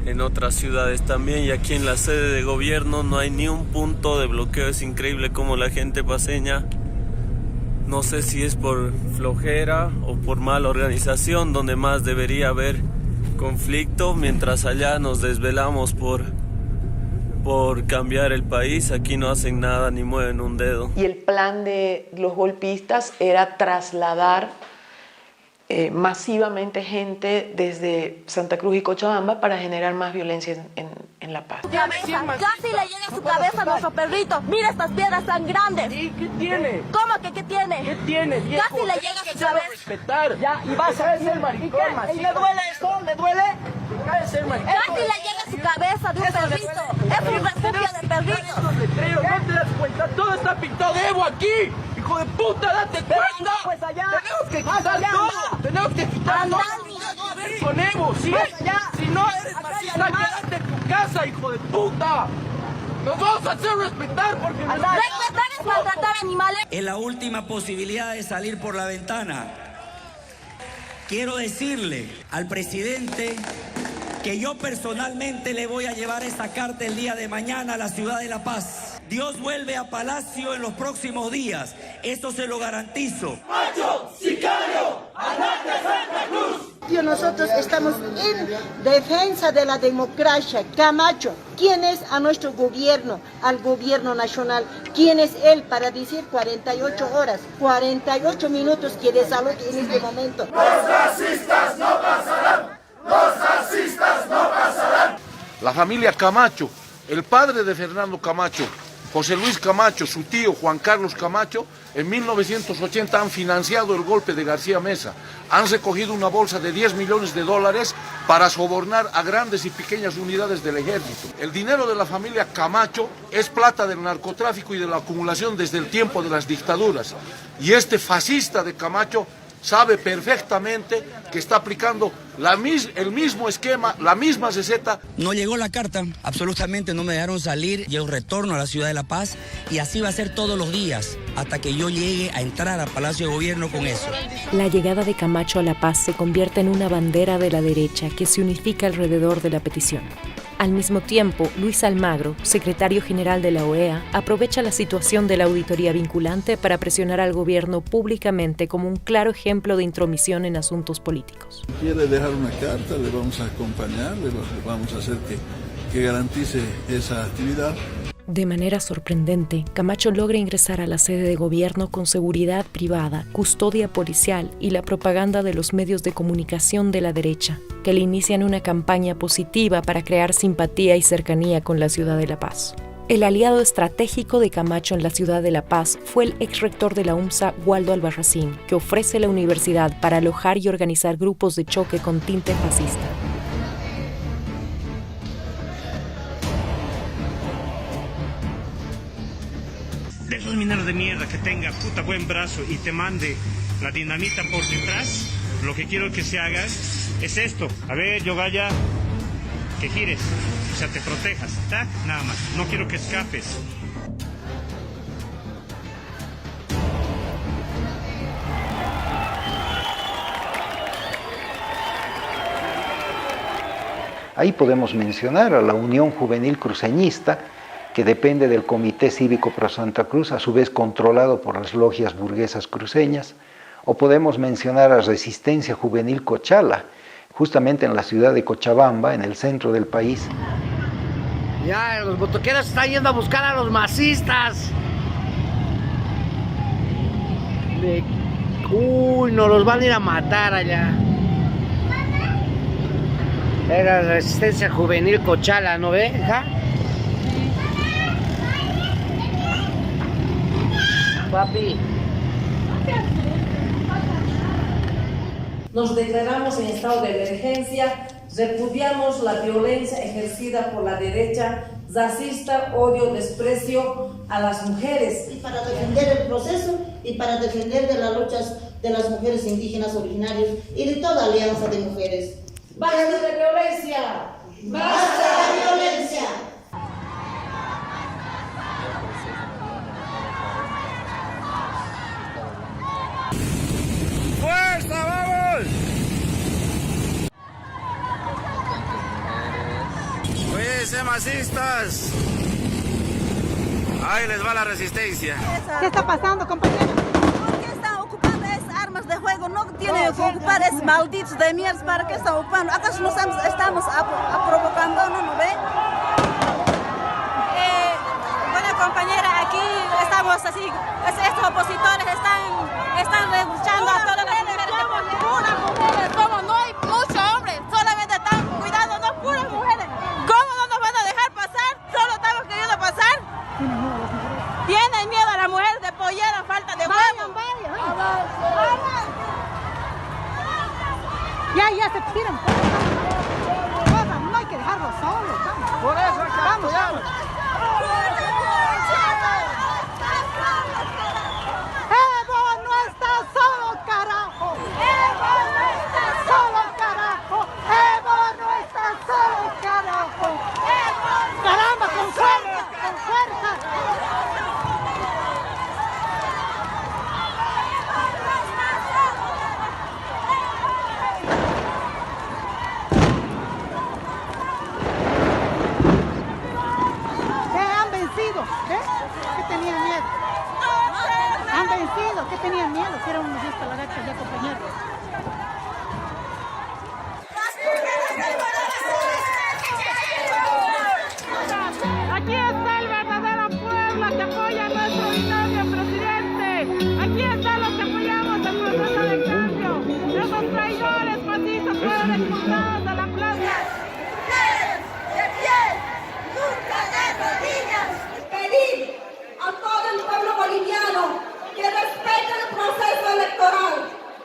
Speaker 5: en otras ciudades también, y aquí en la sede de gobierno no hay ni un punto de bloqueo. Es increíble cómo la gente paseña, no sé si es por flojera o por mala organización, donde más debería haber conflicto, mientras allá nos desvelamos por cambiar el país, aquí no hacen nada ni mueven un dedo.
Speaker 8: Y el plan de los golpistas era trasladar masivamente gente desde Santa Cruz y Cochabamba para generar más violencia en La Paz.
Speaker 4: Casi le llega a su cabeza a nuestro perrito. Mira estas piedras tan grandes.
Speaker 16: ¿Y qué tiene?
Speaker 4: ¿Cómo que qué tiene?
Speaker 16: ¿Qué tiene, viejo?
Speaker 4: Casi le llega a su cabeza.
Speaker 16: Respetar. Ya, y vas a ser maricón,
Speaker 4: ¿Y le duele esto? ¿Le duele?
Speaker 16: Casi le
Speaker 4: llega a su cabeza de un perrito. Es un refugio de perritos.
Speaker 16: No te das cuenta, todo está pintado de Evo aquí. Hijo de puta, date cuenta.
Speaker 4: Pues allá.
Speaker 16: Tenemos que quitar todo. Tenemos que quitar todo. A ver con Evo, ¿sí? Si no eres marxista, quédate en tu casa, hijo de puta. Nos vamos a hacer respetar porque...
Speaker 4: Respetar es maltratar animales.
Speaker 20: Es la última posibilidad de salir por la ventana. Quiero decirle al presidente que yo personalmente le voy a llevar esta carta el día de mañana a la ciudad de La Paz. Dios vuelve a Palacio en los próximos días, eso se lo garantizo.
Speaker 4: ¡Macho! ¡Si Nosotros estamos en defensa de la democracia. Camacho, ¿quién es a nuestro gobierno, al gobierno nacional? ¿Quién es él para decir 48 horas, 48 minutos que desaloje en este momento?
Speaker 2: Los racistas no pasarán, los racistas no pasarán.
Speaker 18: La familia Camacho, el padre de Fernando Camacho, José Luis Camacho, su tío Juan Carlos Camacho, en 1980 han financiado el golpe de García Meza. Han recogido una bolsa de $10 millones para sobornar a grandes y pequeñas unidades del ejército. El dinero de la familia Camacho es plata del narcotráfico y de la acumulación desde el tiempo de las dictaduras. Y este fascista de Camacho sabe perfectamente que está aplicando el mismo esquema, la misma receta.
Speaker 20: No llegó la carta, absolutamente no me dejaron salir. Yo retorno a la ciudad de La Paz y así va a ser todos los días hasta que yo llegue a entrar al Palacio de Gobierno con eso.
Speaker 6: La llegada de Camacho a La Paz se convierte en una bandera de la derecha que se unifica alrededor de la petición. Al mismo tiempo, Luis Almagro, secretario general de la OEA, aprovecha la situación de la auditoría vinculante para presionar al gobierno públicamente como un claro ejemplo de intromisión en asuntos políticos.
Speaker 9: Si quiere dejar una carta, le vamos a acompañar, le vamos a hacer que garantice esa actividad.
Speaker 6: De manera sorprendente, Camacho logra ingresar a la sede de gobierno con seguridad privada, custodia policial y la propaganda de los medios de comunicación de la derecha, que le inician una campaña positiva para crear simpatía y cercanía con la ciudad de La Paz. El aliado estratégico de Camacho en la ciudad de La Paz fue el exrector de la UMSA, Waldo Albarracín, que ofrece la universidad para alojar y organizar grupos de choque con tinte fascista.
Speaker 10: De esos mineros de mierda que tenga puta buen brazo y te mande la dinamita por detrás, lo que quiero que se haga es esto. A ver, Yogaya, que gires, o sea, te protejas, ¿está? Nada más, no quiero que escapes.
Speaker 28: Ahí podemos mencionar a la Unión Juvenil Cruceñista, que depende del Comité Cívico Pro Santa Cruz, a su vez controlado por las logias burguesas cruceñas, o podemos mencionar a Resistencia Juvenil Cochala, justamente en la ciudad de Cochabamba, en el centro del país.
Speaker 11: Ya, los motoqueros están yendo a buscar a los masistas. Uy, nos los van a ir a matar allá. Era Resistencia Juvenil Cochala, ¿no ve, hija? Papi.
Speaker 12: Nos declaramos en estado de emergencia, repudiamos la violencia ejercida por la derecha racista, odio, desprecio a las mujeres.
Speaker 15: Y para defender el proceso y para defender de las luchas de las mujeres indígenas originarias y de toda alianza de mujeres.
Speaker 12: ¡Basta de violencia!
Speaker 15: ¡Basta de violencia!
Speaker 18: ¡Fuerza, vamos! Cuídense, masistas. Ahí les va la resistencia.
Speaker 4: ¿Qué está pasando, compañero?
Speaker 14: ¿Por qué están ocupando esas armas de juego? No tienen que ocupar esos malditos de mierda. ¿Para qué están ocupando? ¿Acaso nos estamos provocando? ¿No ve?
Speaker 12: Bueno, compañera, aquí estamos así. Estos opositores están luchando a todas las mujeres.
Speaker 14: Puras mujeres, como no hay muchos hombres, solamente están cuidando, no puras mujeres. ¿Cómo no nos van a dejar pasar? Solo estamos queriendo pasar. Tienen miedo a las mujeres de pollera, falta de huevos.
Speaker 4: Ya se tiran. No hay que dejarlo solo.
Speaker 11: Por eso vamos, vamos.
Speaker 4: ¡Evo no está solo, carajo! ¡Evo no está solo, carajo! ¡Evo no está solo, carajo! ¡Caramba, con fuerza, con fuerza! Han vencido, ¿ves? ¿Qué tenían miedo? Han vencido, ¿qué tenían miedo? Si era un masista la gacha ya, compañero.
Speaker 14: Aquí está el verdadero pueblo que apoya a nuestro binomio presidente. Aquí están los que apoyamos el proceso de cambio. Esos traidores fascistas fueron expulsados de la plaza.
Speaker 7: De pie, nunca de rodillas. Pedir a todo el pueblo boliviano que respete el proceso electoral,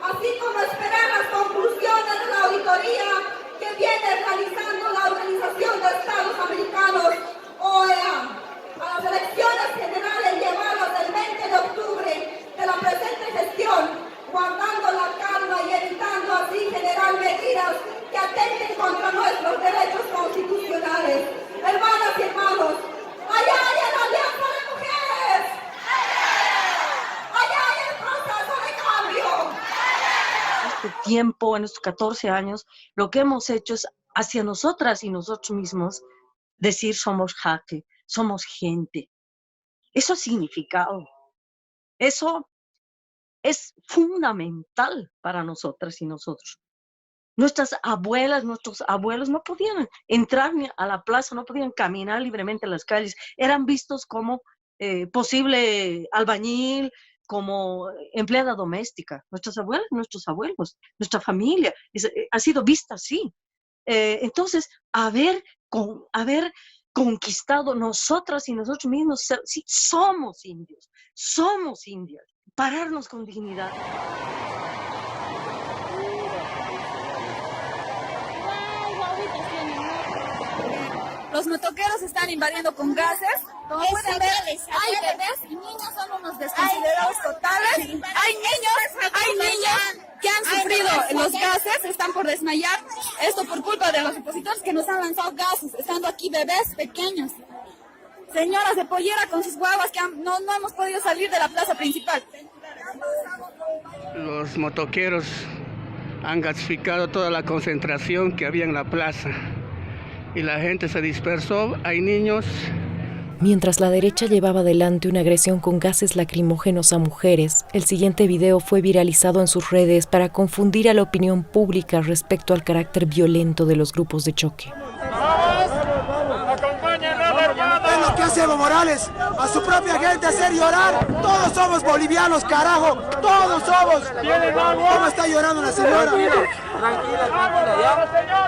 Speaker 7: así como esperar las conclusiones de la auditoría que viene realizando la Organización de Estados Americanos, OEA, a las elecciones generales llevadas el 20 de octubre de la presente gestión, guardando la calma y evitando así generar medidas que atenten contra nuestros derechos constitucionales. Hermanas y hermanos, allá hay la Alianza de Mujeres, allá hay el proceso de cambio.
Speaker 12: Este tiempo, en estos 14 años, lo que hemos hecho es hacia nosotras y nosotros mismos decir somos jaque, somos gente. Eso ha significado. Eso es fundamental para nosotras y nosotros. Nuestras abuelas, nuestros abuelos no podían entrar a la plaza, no podían caminar libremente en las calles. Eran vistos como posible albañil, como empleada doméstica. Nuestras abuelas, nuestros abuelos, nuestra familia ha sido vista así. Entonces, haber conquistado nosotras y nosotros mismos, sí, somos indios, somos indias. Pararnos con dignidad.
Speaker 13: Los motoqueros están invadiendo con gases. Como pueden ver, hay bebés y niños, son unos desconsiderados totales. Hay niños que han sufrido los gases, están por desmayar. Esto por culpa de los opositores que nos han lanzado gases, estando aquí bebés pequeños. Señoras de pollera con sus guaguas que no hemos podido salir de la plaza principal.
Speaker 17: Los motoqueros han gasificado toda la concentración que había en la plaza y la gente se dispersó, hay niños.
Speaker 6: Mientras la derecha llevaba adelante una agresión con gases lacrimógenos a mujeres, el siguiente video fue viralizado en sus redes para confundir a la opinión pública respecto al carácter violento de los grupos de choque.
Speaker 2: Es lo que hace Evo Morales, a su propia gente hacer llorar. Todos somos bolivianos, carajo, todos somos. ¿Cómo está llorando la señora?
Speaker 16: Tranquila, ya.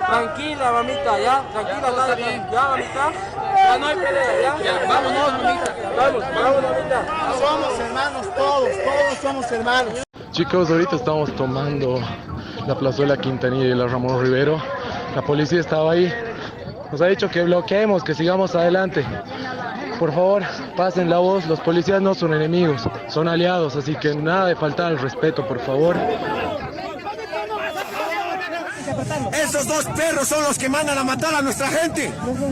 Speaker 16: Tranquila, mamita, ya. Tranquila, ya, mamita. Ya no hay pelea, ya. Vámonos, mamita. Vamos, mamita.
Speaker 2: Somos hermanos todos somos hermanos.
Speaker 19: Chicos, ahorita estamos tomando la plazuela Quintanilla y la Ramón Rivero. La policía estaba ahí. Nos ha dicho que bloqueemos, que sigamos adelante. Por favor, pasen la voz. Los policías no son enemigos, son aliados. Así que nada de faltar al respeto, por favor.
Speaker 2: Esos dos perros son los que mandan a matar a nuestra gente.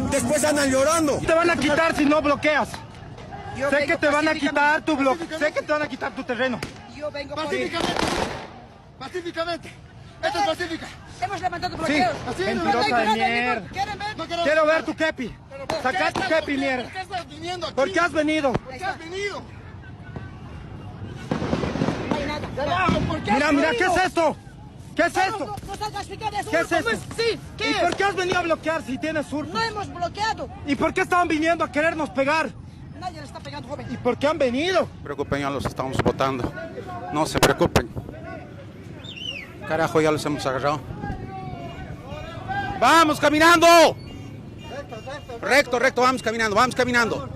Speaker 2: Después andan llorando.
Speaker 16: Te van a quitar si no bloqueas. Sé que te van a quitar tu sé que te van a quitar tu terreno.
Speaker 2: Yo vengo pacíficamente. Esto es pacífica.
Speaker 13: Hemos levantado bloqueos.
Speaker 16: Sí, mentirosa de mierda. Quiero ver tu kepi. Saca tu kepi, mierda.
Speaker 2: ¿Por qué estás viniendo aquí?
Speaker 16: ¿Por qué has venido?
Speaker 2: ¿Por qué has venido?
Speaker 16: Mira, ¿qué es esto? ¿Qué es esto? ¿Qué es esto?
Speaker 13: Sí, ¿qué
Speaker 16: ¿Y por qué has venido a bloquear si tienes surco?
Speaker 13: No hemos bloqueado.
Speaker 16: ¿Y por qué estaban viniendo a querernos pegar?
Speaker 13: Nadie le está pegando, joven.
Speaker 16: ¿Y por qué han venido?
Speaker 18: No se preocupen, ya los estamos votando. No se preocupen. Carajo, ya los hemos agarrado. ¡Vamos caminando! Recto, vamos caminando.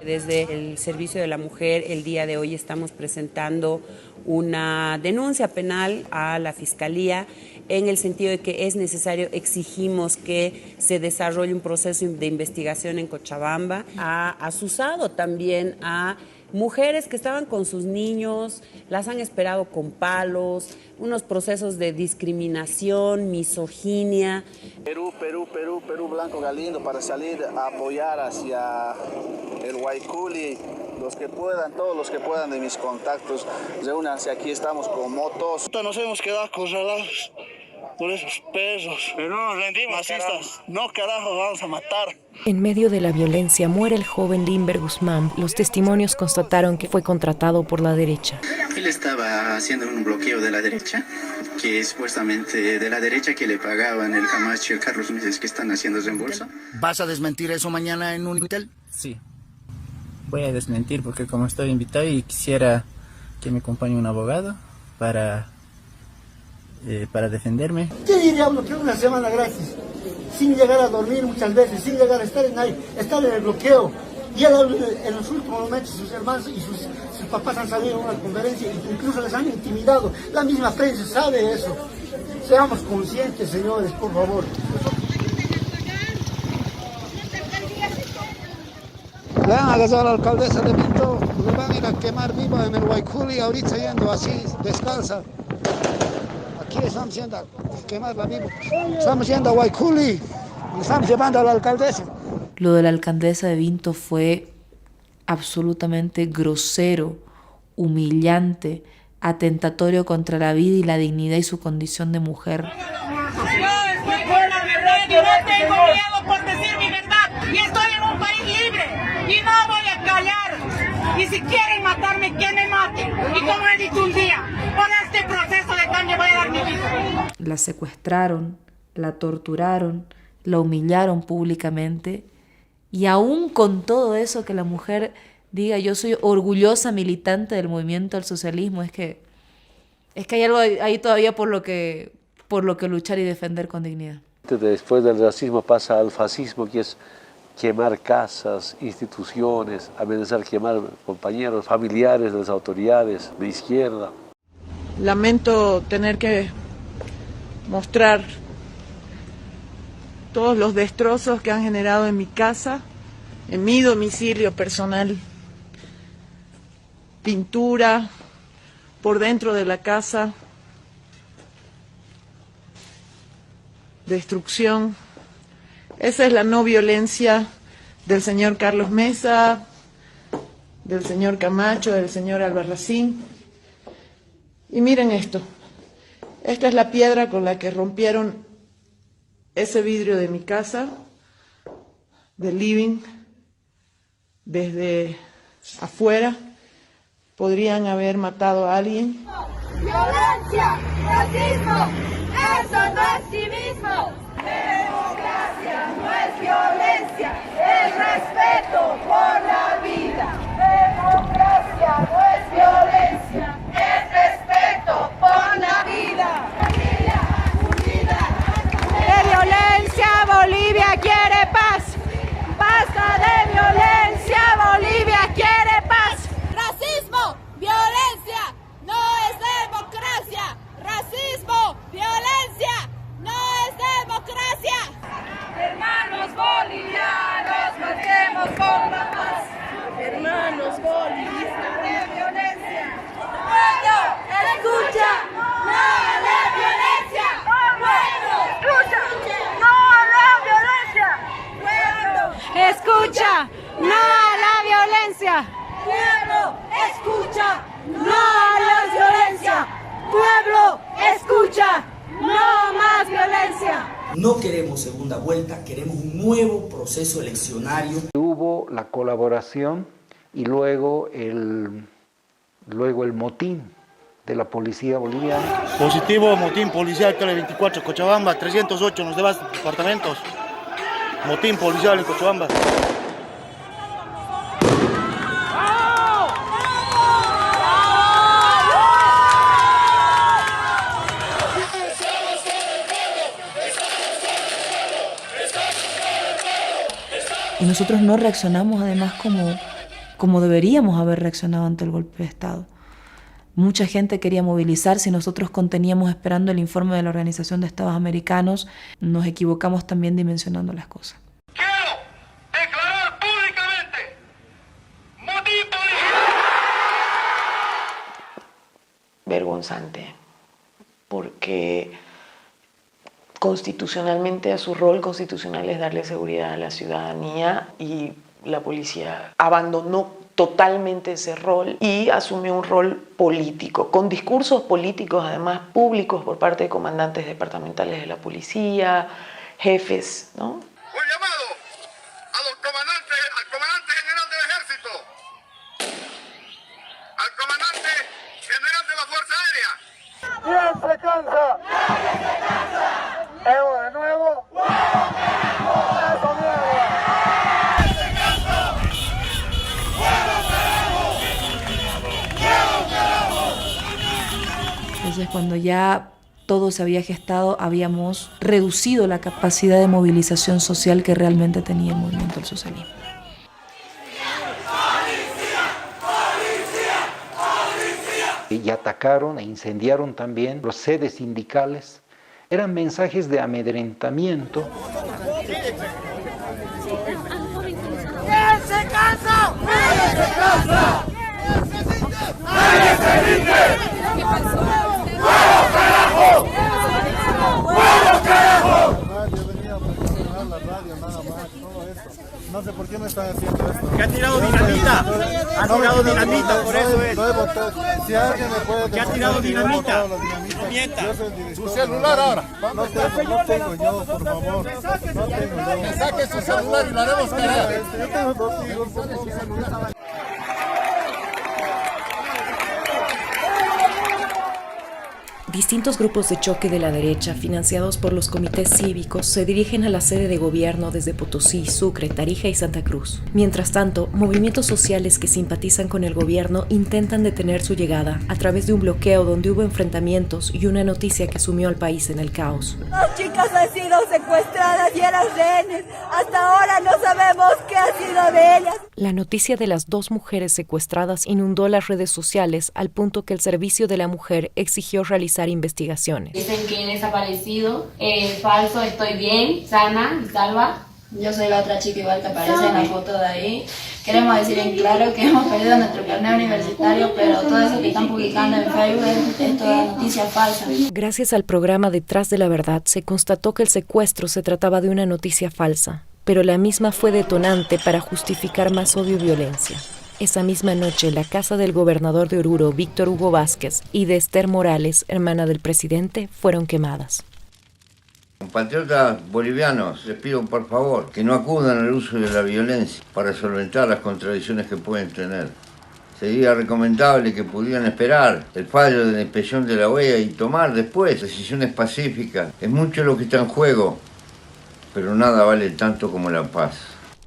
Speaker 21: Desde el Servicio de la Mujer, el día de hoy estamos presentando una denuncia penal a la Fiscalía en el sentido de que es necesario, exigimos que se desarrolle un proceso de investigación en Cochabamba. Ha asusado también a mujeres que estaban con sus niños, las han esperado con palos, unos procesos de discriminación, misoginia.
Speaker 23: Perú, Blanco Galindo, para salir a apoyar hacia el Guayculi. Todos los que puedan de mis contactos, reúnanse aquí, estamos con motos.
Speaker 2: Nos hemos quedado acorralados.
Speaker 23: por esos perros. Pero no nos rendimos, masistas. No, carajo, vamos a matar.
Speaker 6: En medio de la violencia muere el joven Limber Guzmán. Los testimonios constataron que fue contratado por la derecha.
Speaker 1: Él estaba haciendo un bloqueo de la derecha, que es supuestamente de la derecha que le pagaban el Camacho y el Carlos Meses que están haciendo reembolso.
Speaker 3: ¿Vas a desmentir eso mañana en un hotel?
Speaker 5: Sí, voy a desmentir porque como estoy invitado y quisiera que me acompañe un abogado para defenderme.
Speaker 22: ¿Qué diría uno que una semana gratis? Sin llegar a dormir muchas veces, sin llegar a estar en el bloqueo. Y él, en los últimos momentos sus hermanos y sus papás han salido a una conferencia e incluso les han intimidado. La misma prensa sabe eso. Seamos conscientes, señores, por favor.
Speaker 24: Le han agarrado a la alcaldesa de Vinto, le van a ir a quemar viva en el Guayculi, ahorita yendo así, descalza. Aquí estamos yendo a quemarla viva. Estamos yendo a Guayculi, y estamos llevando a la alcaldesa.
Speaker 8: Lo de la alcaldesa de Vinto fue absolutamente grosero, humillante, atentatorio contra la vida y la dignidad y su condición de mujer.
Speaker 14: Yo estoy con la verdad, yo no tengo miedo por decir mi verdad y estoy en un país libre y no voy a callar. Y si quieren matarme, que me maten. Y como he dicho un día, por este proceso de cambio voy a dar mi vida.
Speaker 8: La secuestraron, la torturaron, la humillaron públicamente y aún con todo eso que la mujer diga yo soy orgullosa militante del movimiento al socialismo, es que hay algo ahí todavía por lo que luchar y defender con dignidad.
Speaker 25: Después del racismo pasa al fascismo, que es quemar casas, instituciones, amenazar quemar compañeros, familiares de las autoridades de izquierda.
Speaker 26: Lamento tener que mostrar todos los destrozos que han generado en mi casa, en mi domicilio personal, pintura por dentro de la casa, destrucción. Esa es la no violencia del señor Carlos Mesa, del señor Camacho, del señor Albarracín. Y miren esto, esta es la piedra con la que rompieron ese vidrio de mi casa, del living, desde afuera. Podrían haber matado a alguien.
Speaker 7: Violencia, racismo, eso no es civismo. Democracia no es violencia, es respeto por la vida. Democracia no es violencia, es respeto por la vida.
Speaker 14: De violencia, Bolivia quiere paz. Basta de violencia, Bolivia quiere paz.
Speaker 7: Racismo, violencia, no es democracia. Racismo, violencia, no es democracia. Hermanos bolivianos, marchemos por la paz. Hermanos bolivianos, de violencia. Pueblo, escucha, no a la violencia. Pueblo, escucha, no a la violencia. Pueblo,
Speaker 14: Escucha, no a la violencia.
Speaker 7: pueblo, escucha, no a la violencia. Pueblo, escucha, no más violencia.
Speaker 20: No queremos segunda vuelta, queremos un nuevo proceso eleccionario.
Speaker 28: Hubo la colaboración y luego el motín de la policía boliviana.
Speaker 2: Positivo, motín policial, Tele 24, Cochabamba, 308 en los demás departamentos. Motín policial en Cochabamba.
Speaker 8: Y nosotros no reaccionamos además como deberíamos haber reaccionado ante el golpe de Estado. Mucha gente quería movilizarse y nosotros conteníamos esperando el informe de la Organización de Estados Americanos. Nos equivocamos también dimensionando las cosas.
Speaker 7: Quiero declarar públicamente motín policial.
Speaker 8: Vergonzante, porque constitucionalmente a su rol constitucional es darle seguridad a la ciudadanía y la policía abandonó totalmente ese rol y asumió un rol político, con discursos políticos además públicos por parte de comandantes departamentales de la policía, jefes, ¿no?
Speaker 2: Un llamado al comandante general del ejército, al comandante general de la Fuerza Aérea. ¿Quién se cansa? ¡Nadie se cansa! ¿Evo de nuevo? ¡Huevo, carajo! ¡Eso mierda! ¡Nadie se cansa! ¡Huevo, carajo! ¡Huevo, carajo!
Speaker 4: Entonces, cuando ya todo se había gestado, habíamos reducido la capacidad de movilización social que realmente tenía el movimiento del socialismo.
Speaker 28: Y atacaron e incendiaron también los sedes sindicales. Eran mensajes de amedrentamiento.
Speaker 2: ¿Quién se cansa? ¡Nadie se cansa! ¡Nadie se rinde! ¿Qué pasó? ¡Huevo, carajo! ¡Huevo, carajo!
Speaker 22: Radio venía a presionar la radio, nada más, todo esto. No sé por qué me están haciendo esto.
Speaker 9: ¿Que ha tirado dinamita? ¿Ha tirado dinamita? Por eso es.
Speaker 22: Si alguien me puede...
Speaker 9: ¿Que ha tirado dinamita?
Speaker 22: Yo soy el director. ¿Su celular ahora? No tengo yo, por favor. No tengo yo.
Speaker 2: Que saque su celular y lo haremos cagar.
Speaker 22: Yo tengo dos hijos, por favor.
Speaker 6: Distintos grupos de choque de la derecha, financiados por los comités cívicos, se dirigen a la sede de gobierno desde Potosí, Sucre, Tarija y Santa Cruz. Mientras tanto, movimientos sociales que simpatizan con el gobierno intentan detener su llegada a través de un bloqueo donde hubo enfrentamientos y una noticia que sumió al país en el caos.
Speaker 7: Dos chicas han sido secuestradas y eran rehenes. Hasta ahora no sabemos qué ha sido de ellas.
Speaker 6: La noticia de las 2 mujeres secuestradas inundó las redes sociales al punto que el Servicio de la Mujer exigió realizar investigaciones.
Speaker 10: Dicen que he desaparecido, falso, estoy bien, sana y salva. Yo soy la otra chica igual que aparece en la foto de ahí. Queremos decir en claro que hemos perdido nuestro carnet universitario, pero todo eso que están publicando en Facebook es toda noticia falsa.
Speaker 6: Gracias al programa Detrás de la Verdad se constató que el secuestro se trataba de una noticia falsa, pero la misma fue detonante para justificar más odio y violencia. Esa misma noche, la casa del gobernador de Oruro, Víctor Hugo Vázquez, y de Esther Morales, hermana del presidente, fueron quemadas.
Speaker 11: Compatriotas bolivianos, les pido por favor que no acudan al uso de la violencia para solventar las contradicciones que pueden tener. Sería recomendable que pudieran esperar el fallo de la inspección de la OEA y tomar después decisiones pacíficas. Es mucho lo que está en juego, pero nada vale tanto como la paz.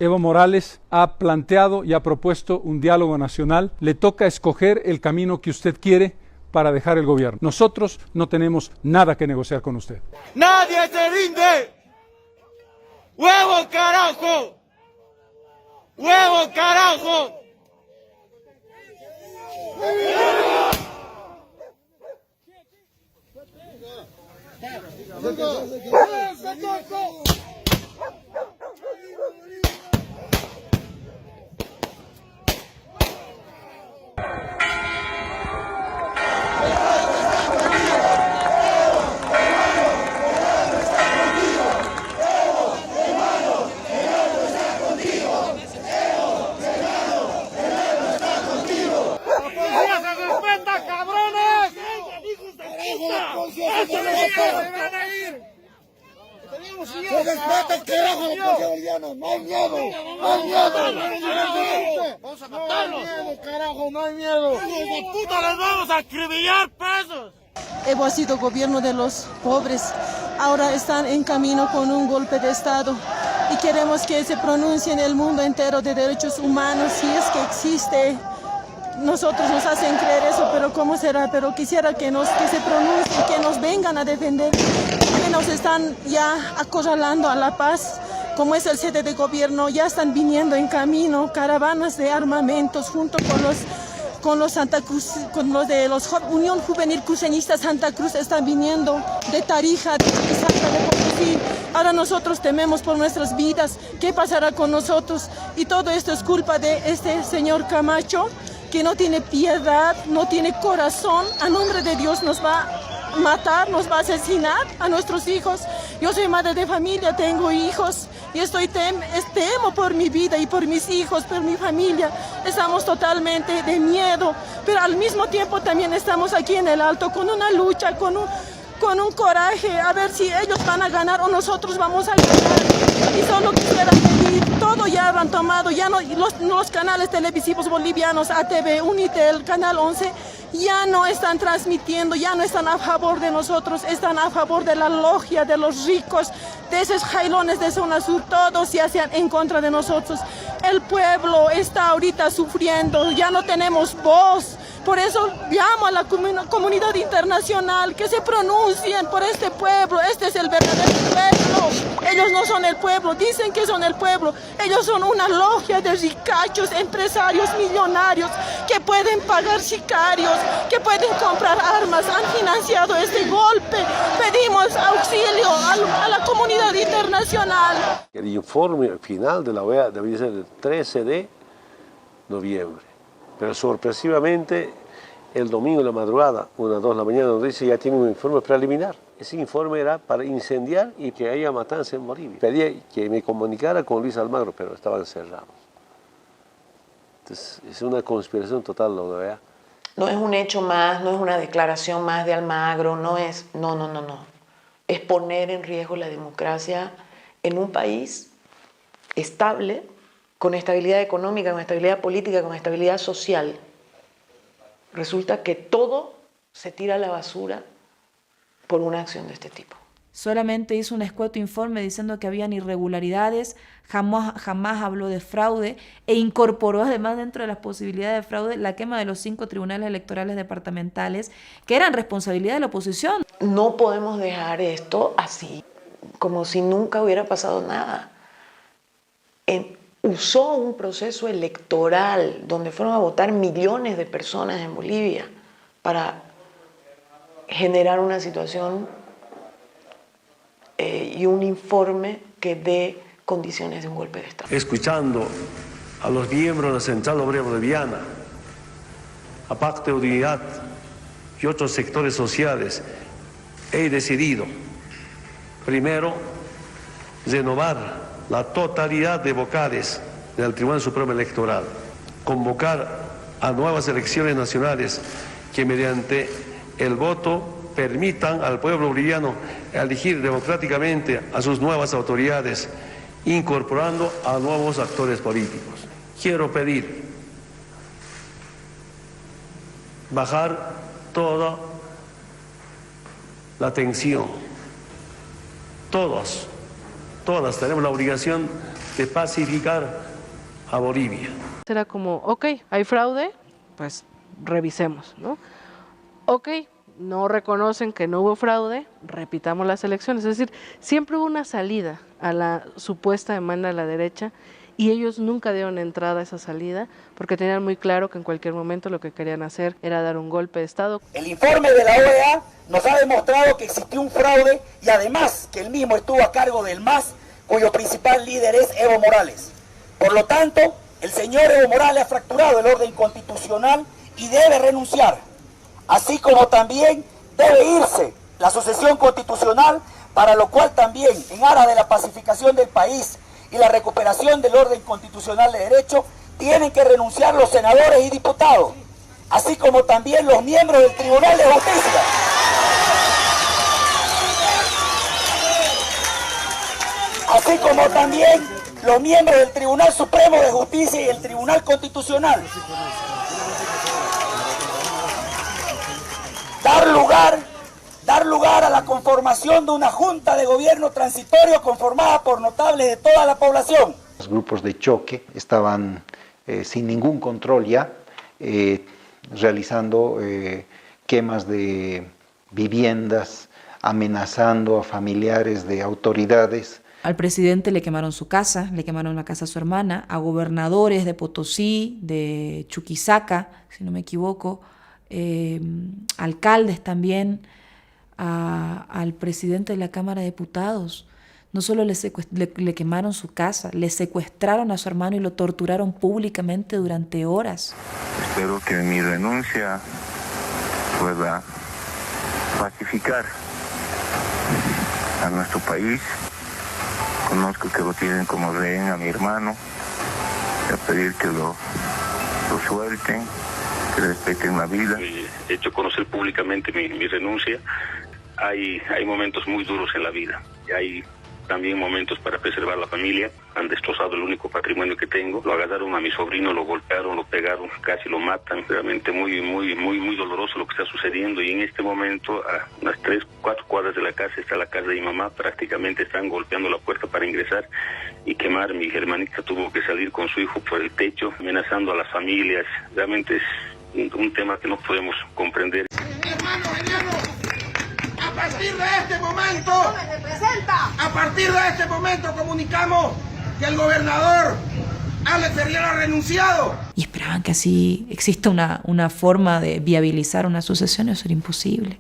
Speaker 12: Evo Morales ha planteado y ha propuesto un diálogo nacional. Le toca escoger el camino que usted quiere para dejar el gobierno. Nosotros no tenemos nada que negociar con usted.
Speaker 2: ¡Nadie se rinde! ¡Huevo, carajo! ¡Huevo, carajo!
Speaker 4: Evo ha sido gobierno de los pobres, ahora están en camino con un golpe de Estado y queremos que se pronuncie en el mundo entero de derechos humanos, si es que existe. Nosotros nos hacen creer eso, pero ¿cómo será? Pero quisiera que se pronuncien, que nos vengan a defender, que nos están ya acorralando a la paz. Como es el sede de gobierno, ya están viniendo en camino caravanas de armamentos junto con los Santa Cruz, con los de los Unión Juvenil Cruceñista Santa Cruz, están viniendo de Tarija, de Santa de Potosí. Ahora nosotros tememos por nuestras vidas, ¿qué pasará con nosotros? Y todo esto es culpa de este señor Camacho, que no tiene piedad, no tiene corazón. A nombre de Dios nos va a matar, nos va a asesinar a nuestros hijos. Yo soy madre de familia, tengo hijos y temo por mi vida y por mis hijos, por mi familia. Estamos totalmente de miedo, pero al mismo tiempo también estamos aquí en el Alto con una lucha, con un coraje, a ver si ellos van a ganar o nosotros vamos a ganar. Y solo quisiera pedir, todo ya lo han tomado, ya no, los canales televisivos bolivianos, ATV, Unitel, Canal 11, ya no están transmitiendo, ya no están a favor de nosotros, están a favor de la logia, de los ricos, de esos jailones de zona sur, todos ya sean en contra de nosotros. El pueblo está ahorita sufriendo, ya no tenemos voz. Por eso llamo a la comunidad internacional que se pronuncien por este pueblo. Este es el verdadero pueblo. Ellos no son el pueblo, dicen que son el pueblo. Ellos son una logia de ricachos, empresarios millonarios que pueden pagar sicarios, que pueden comprar armas. Han financiado este golpe. Pedimos auxilio a la comunidad internacional.
Speaker 25: El informe final de la OEA debería ser el 13 de noviembre. Pero sorpresivamente, el domingo en la madrugada, 1 o 2 de la mañana, nos dice ya tiene un informe preliminar. Ese informe era para incendiar y que haya matanza en Bolivia. Pedí que me comunicara con Luis Almagro, pero estaban cerrados. Entonces, es una conspiración total lo de OEA.
Speaker 8: No es un hecho más, no es una declaración más de Almagro, no es... No. Es poner en riesgo la democracia en un país estable, con estabilidad económica, con estabilidad política, con estabilidad social. Resulta que todo se tira a la basura por una acción de este tipo.
Speaker 13: Solamente hizo un escueto informe diciendo que habían irregularidades, jamás habló de fraude e incorporó además dentro de las posibilidades de fraude la quema de los 5 tribunales electorales departamentales que eran responsabilidad de la oposición.
Speaker 8: No podemos dejar esto así, como si nunca hubiera pasado nada. Usó un proceso electoral donde fueron a votar millones de personas en Bolivia para generar una situación y un informe que dé condiciones de un golpe de Estado.
Speaker 15: Escuchando a los miembros de la Central Obrera Boliviana, a Pacto de Unidad y otros sectores sociales, he decidido, primero, renovar la totalidad de vocales del Tribunal Supremo Electoral, convocar a nuevas elecciones nacionales que mediante el voto permitan al pueblo boliviano elegir democráticamente a sus nuevas autoridades, incorporando a nuevos actores políticos. Quiero pedir bajar toda la tensión. Todas tenemos la obligación de pacificar a Bolivia.
Speaker 16: Será como, ok, hay fraude, pues revisemos, ¿no? Ok, no reconocen que no hubo fraude, repitamos las elecciones. Es decir, siempre hubo una salida a la supuesta demanda de la derecha y ellos nunca dieron entrada a esa salida porque tenían muy claro que en cualquier momento lo que querían hacer era dar un golpe de Estado.
Speaker 17: El informe de la OEA nos ha demostrado que existió un fraude y además que el mismo estuvo a cargo del MAS, cuyo principal líder es Evo Morales. Por lo tanto, el señor Evo Morales ha fracturado el orden constitucional y debe renunciar, así como también debe irse la sucesión constitucional, para lo cual también, en aras de la pacificación del país y la recuperación del orden constitucional de derecho, tienen que renunciar los senadores y diputados, así como también los miembros del Tribunal de Justicia. Así como también los miembros del Tribunal Supremo de Justicia y el Tribunal Constitucional. Dar lugar a la conformación de una junta de gobierno transitorio conformada por notables de toda la población.
Speaker 28: Los grupos de choque estaban sin ningún control ya, realizando quemas de viviendas, amenazando a familiares de autoridades.
Speaker 13: Al presidente le quemaron su casa, le quemaron la casa a su hermana, a gobernadores de Potosí, de Chuquisaca, si no me equivoco, alcaldes también, al presidente de la Cámara de Diputados. No solo le quemaron su casa, le secuestraron a su hermano y lo torturaron públicamente durante horas.
Speaker 18: Espero que mi renuncia pueda pacificar a nuestro país, Conozco que lo tienen como rehén a mi hermano. A pedir que lo suelten, que respeten la vida.
Speaker 1: He hecho conocer públicamente mi renuncia. Hay momentos muy duros en la vida. Y hay también momentos para preservar la familia. Han destrozado el único patrimonio que tengo. Lo agarraron a mi sobrino, lo golpearon, lo pegaron, casi lo matan. Realmente muy doloroso lo que está sucediendo. Y en este momento, a unas 3-4 cuadras de la casa, está la casa de mi mamá. Prácticamente están golpeando la puerta para ingresar y quemar. Mi hermanita tuvo que salir con su hijo por el techo, amenazando a las familias. Realmente es un tema que no podemos comprender.
Speaker 3: A partir de este momento comunicamos que el gobernador Alex Ferriera ha renunciado.
Speaker 13: Y esperaban que así exista una forma de viabilizar una sucesión, eso era imposible.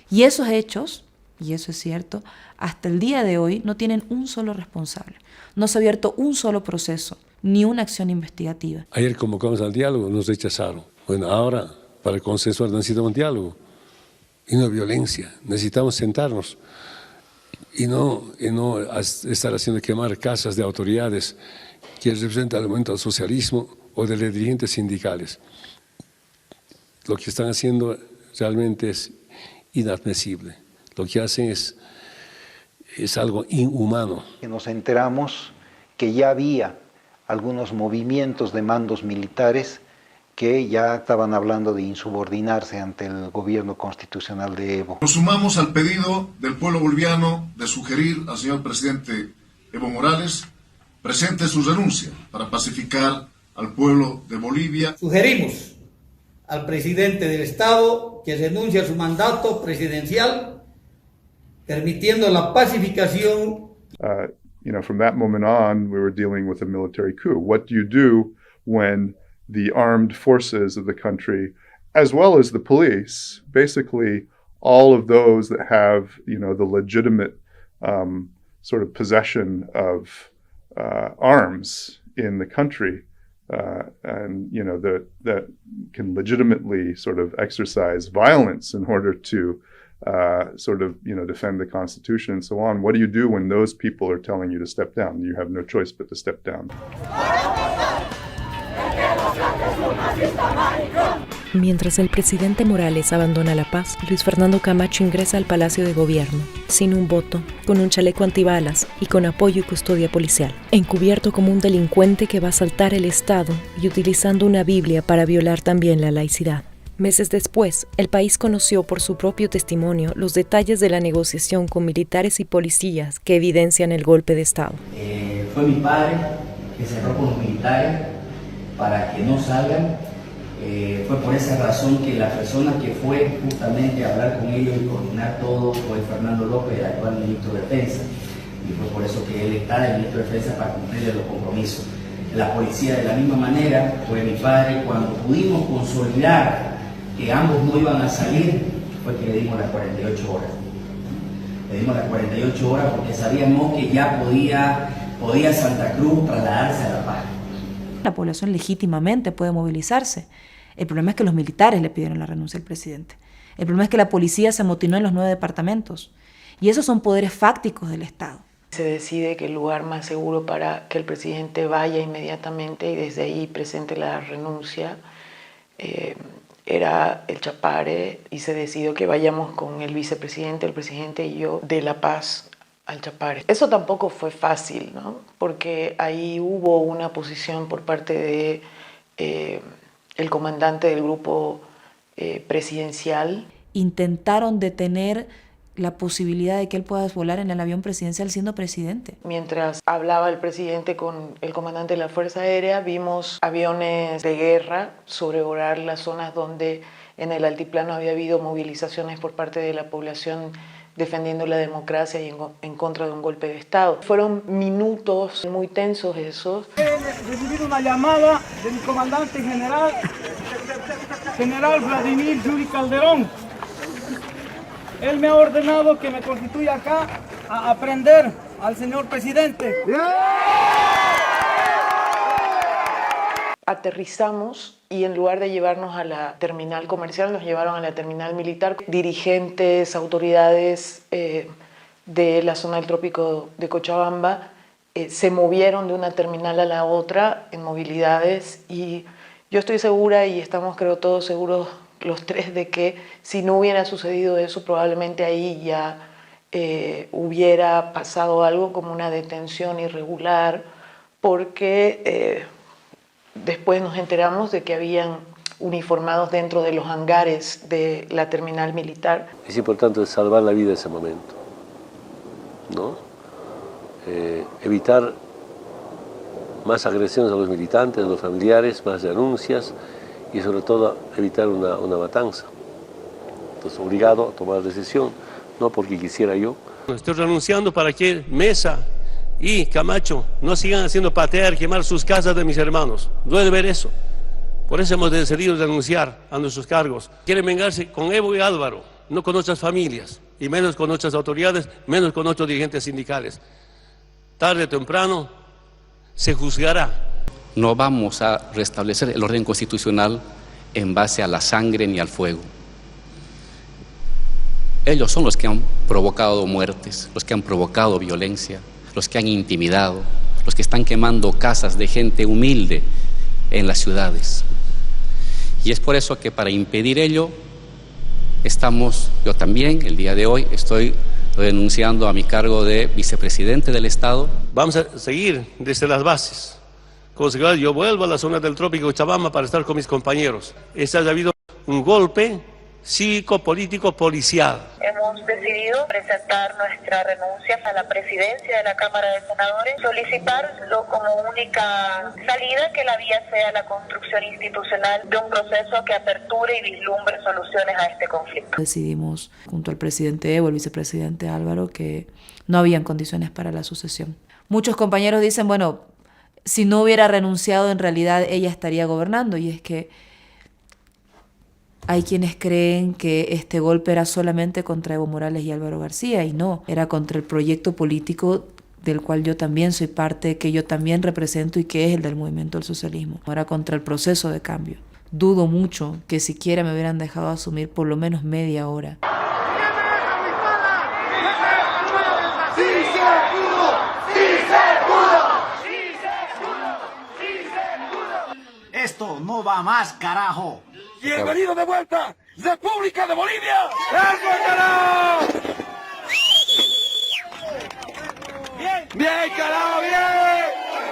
Speaker 13: Y esos hechos, y eso es cierto, hasta el día de hoy no tienen un solo responsable. No se ha abierto un solo proceso, ni una acción investigativa.
Speaker 25: Ayer convocamos al diálogo, nos rechazaron. Bueno, ahora para consensuar necesitamos un diálogo y no violencia. Necesitamos sentarnos y no estar haciendo quemar casas de autoridades que representan el movimiento del socialismo o de los dirigentes sindicales. Lo que están haciendo realmente es inadmisible. Lo que hacen es algo inhumano.
Speaker 28: Nos enteramos que ya había algunos movimientos de mandos militares que ya estaban hablando de insubordinarse ante el gobierno constitucional de Evo.
Speaker 5: Nos sumamos al pedido del pueblo boliviano de sugerir al señor presidente Evo Morales presente su renuncia para pacificar al pueblo de Bolivia.
Speaker 19: Sugerimos al presidente del Estado que renuncie a su mandato presidencial, permitiendo la pacificación.
Speaker 21: From that moment on, we were dealing with a military coup. What do you do when the armed forces of the country, as well as the police, basically all of those that have, the legitimate sort of possession of arms in the country, and that can legitimately sort of exercise violence in order to defend the Constitution and so on. What do you do when those people are telling you to step down? You have no choice but to step down.
Speaker 6: Mientras el presidente Morales abandona La Paz, Luis Fernando Camacho ingresa al Palacio de Gobierno, sin un voto, con un chaleco antibalas y con apoyo y custodia policial, encubierto como un delincuente que va a asaltar el Estado y utilizando una Biblia para violar también la laicidad. Meses después, el país conoció por su propio testimonio los detalles de la negociación con militares y policías que evidencian el golpe de Estado.
Speaker 20: Fue mi padre que cerró con los militares para que no salgan. Fue por esa razón que la persona que fue justamente a hablar con ellos y coordinar todo fue Fernando López, el actual ministro de Defensa. Y fue por eso que él está de ministro de Defensa para cumplirle los compromisos. La policía de la misma manera fue mi padre. Cuando pudimos consolidar que ambos no iban a salir, fue que le dimos las 48 horas. Le dimos las 48 horas porque sabíamos que ya podía Santa Cruz trasladarse a La Paz.
Speaker 13: La población legítimamente puede movilizarse. El problema es que los militares le pidieron la renuncia al presidente. El problema es que la policía se amotinó en los 9 departamentos. Y esos son poderes fácticos del Estado.
Speaker 8: Se decide que el lugar más seguro para que el presidente vaya inmediatamente y desde ahí presente la renuncia era el Chapare, y se decidió que vayamos con el vicepresidente, el presidente y yo de La Paz al Chapare. Eso tampoco fue fácil, ¿no? Porque ahí hubo una posición por parte de el comandante del grupo presidencial.
Speaker 13: Intentaron detener la posibilidad de que él pueda volar en el avión presidencial siendo presidente.
Speaker 8: Mientras hablaba el presidente con el comandante de la Fuerza Aérea, vimos aviones de guerra sobrevolar las zonas donde en el altiplano había habido movilizaciones por parte de la población defendiendo la democracia y en contra de un golpe de Estado. Fueron minutos muy tensos esos.
Speaker 19: He recibido una llamada de mi comandante general Vladimir Yuri Calderón. Él me ha ordenado que me constituya acá a aprender al señor presidente.
Speaker 8: Aterrizamos y en lugar de llevarnos a la terminal comercial, nos llevaron a la terminal militar. Dirigentes, autoridades de la zona del trópico de Cochabamba se movieron de una terminal a la otra en movilidades, y yo estoy segura, y estamos creo todos seguros los tres, de que si no hubiera sucedido eso, probablemente ahí ya hubiera pasado algo como una detención irregular, porque después nos enteramos de que habían uniformados dentro de los hangares de la terminal militar.
Speaker 25: Es importante salvar la vida en ese momento, ¿no? Evitar más agresiones a los militantes, a los familiares, más denuncias y sobre todo evitar una matanza. Entonces, obligado a tomar decisión, no porque quisiera yo. Estoy renunciando para que Mesa y Camacho no sigan haciendo patear, quemar sus casas de mis hermanos. Duele ver eso. Por eso hemos decidido renunciar a nuestros cargos. Quieren vengarse con Evo y Álvaro, no con nuestras familias, y menos con nuestras autoridades, menos con nuestros dirigentes sindicales. Tarde o temprano se juzgará.
Speaker 7: No vamos a restablecer el orden constitucional en base a la sangre ni al fuego. Ellos son los que han provocado muertes, los que han provocado violencia, los que han intimidado, los que están quemando casas de gente humilde en las ciudades. Y es por eso que para impedir ello, yo también, el día de hoy, estoy renunciando a mi cargo de vicepresidente del Estado.
Speaker 25: Vamos a seguir desde las bases. Como secretario, yo vuelvo a la zona del trópico de Cochabamba para estar con mis compañeros. Ha habido un golpe cívico-político policial.
Speaker 9: Hemos decidido presentar nuestra renuncia a la presidencia de la Cámara de Senadores, solicitarlo como única salida, que la vía sea la construcción institucional de un proceso que aperture y vislumbre soluciones a este conflicto.
Speaker 13: Decidimos, junto al presidente Evo, el vicepresidente Álvaro, que no habían condiciones para la sucesión. Muchos compañeros dicen, bueno, si no hubiera renunciado, en realidad ella estaría gobernando, y es que hay quienes creen que este golpe era solamente contra Evo Morales y Álvaro García, y no, era contra el proyecto político del cual yo también soy parte, que yo también represento y que es el del movimiento del socialismo. Era contra el proceso de cambio. Dudo mucho que siquiera me hubieran dejado asumir por lo menos media hora.
Speaker 14: Esto no va más, carajo.
Speaker 3: Bienvenido de vuelta, República de Bolivia.
Speaker 14: ¡Eso, carajo!
Speaker 3: Bien, carajo, bien.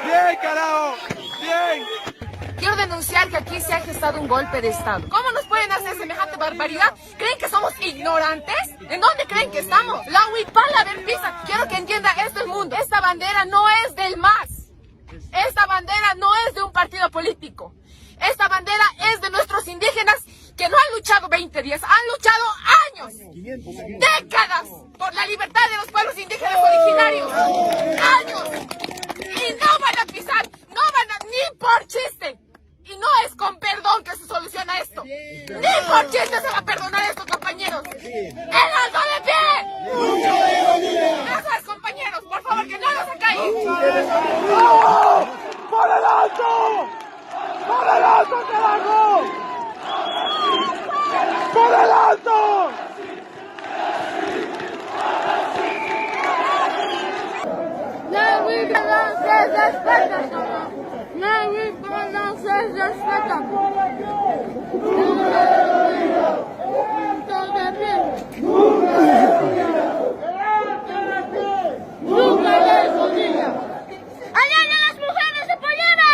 Speaker 3: Bien, carajo, bien.
Speaker 22: Quiero denunciar que aquí se ha gestado un golpe de Estado. ¿Cómo nos pueden hacer semejante barbaridad? ¿Creen que somos ignorantes? ¿En dónde creen que estamos? La huipala del pisa. Quiero que entienda esto el mundo. Esta bandera no es del MAS. Esta bandera no es de un partido político. Esta bandera es de nuestros indígenas que no han luchado 20 días, han luchado años, décadas, por la libertad de los pueblos indígenas originarios. ¡Años! Y no van a pisar, ni por chiste. Y no es con perdón que se soluciona esto. Ni por chiste se va a perdonar esto, compañeros. ¡El alto de pie! Gracias, compañeros. Por favor, que no nos acaigan.
Speaker 3: ¡No! ¡Por el alto! ¡Por el alto, carajo! ¡Por el alto!
Speaker 22: La huipala se respeta. La huipala se respeta. ¡Nunca les olvida! ¡Allá de las mujeres de Pollera!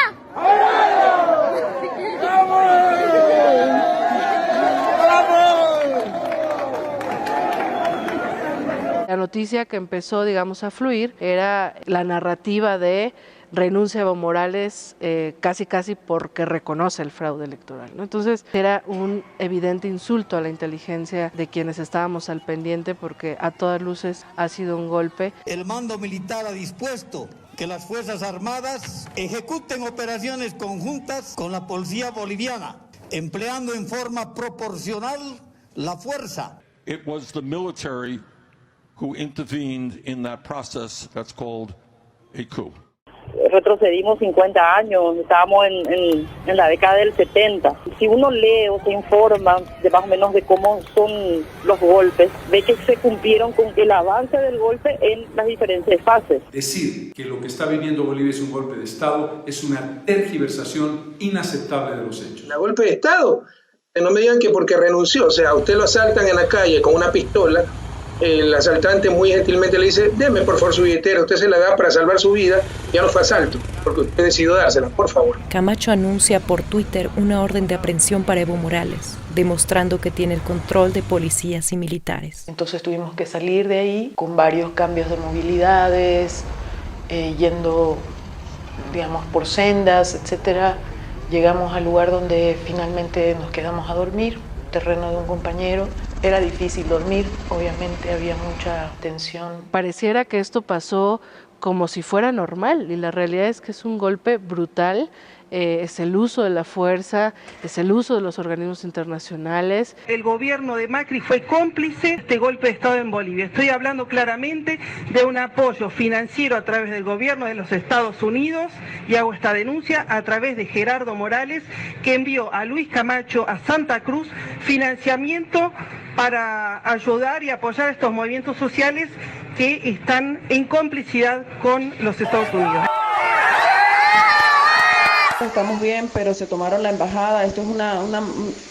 Speaker 16: La noticia que empezó, digamos, a fluir era la narrativa de renuncia a Evo Morales casi porque reconoce el fraude electoral, ¿no? Entonces era un evidente insulto a la inteligencia de quienes estábamos al pendiente, porque a todas luces ha sido un golpe.
Speaker 19: El mando militar ha dispuesto que las Fuerzas Armadas ejecuten operaciones conjuntas con la policía boliviana, empleando en forma proporcional la fuerza.
Speaker 23: It was the military who intervened in that process that's called a coup.
Speaker 2: retrocedimos 50 años, estábamos en la década del 70. Si uno lee o se informa de más o menos de cómo son los golpes, ve que se cumplieron con el avance del golpe en las diferentes fases.
Speaker 10: Decir que lo que está viviendo Bolivia es un golpe de Estado es una tergiversación inaceptable de los hechos.
Speaker 11: ¿Un golpe de Estado? No me digan que porque renunció, o sea, a usted lo asaltan en la calle con una pistola, el asaltante muy gentilmente le dice, deme por favor su billetera, usted se la da para salvar su vida, ya no fue asalto, porque usted decidió dársela, por favor.
Speaker 6: Camacho anuncia por Twitter una orden de aprehensión para Evo Morales, demostrando que tiene el control de policías y militares.
Speaker 8: Entonces tuvimos que salir de ahí con varios cambios de movilidades, yendo, digamos, por sendas, etcétera. Llegamos al lugar donde finalmente nos quedamos a dormir, terreno de un compañero. Era difícil dormir, obviamente había mucha tensión.
Speaker 16: Pareciera que esto pasó como si fuera normal y la realidad es que es un golpe brutal. Es el uso de la fuerza, es el uso de los organismos internacionales.
Speaker 12: El gobierno de Macri fue cómplice de este golpe de Estado en Bolivia. Estoy hablando claramente de un apoyo financiero a través del gobierno de los Estados Unidos y hago esta denuncia a través de Gerardo Morales, que envió a Luis Camacho a Santa Cruz financiamiento para ayudar y apoyar estos movimientos sociales que están en complicidad con los Estados Unidos.
Speaker 2: Estamos bien, pero se tomaron la embajada. Esto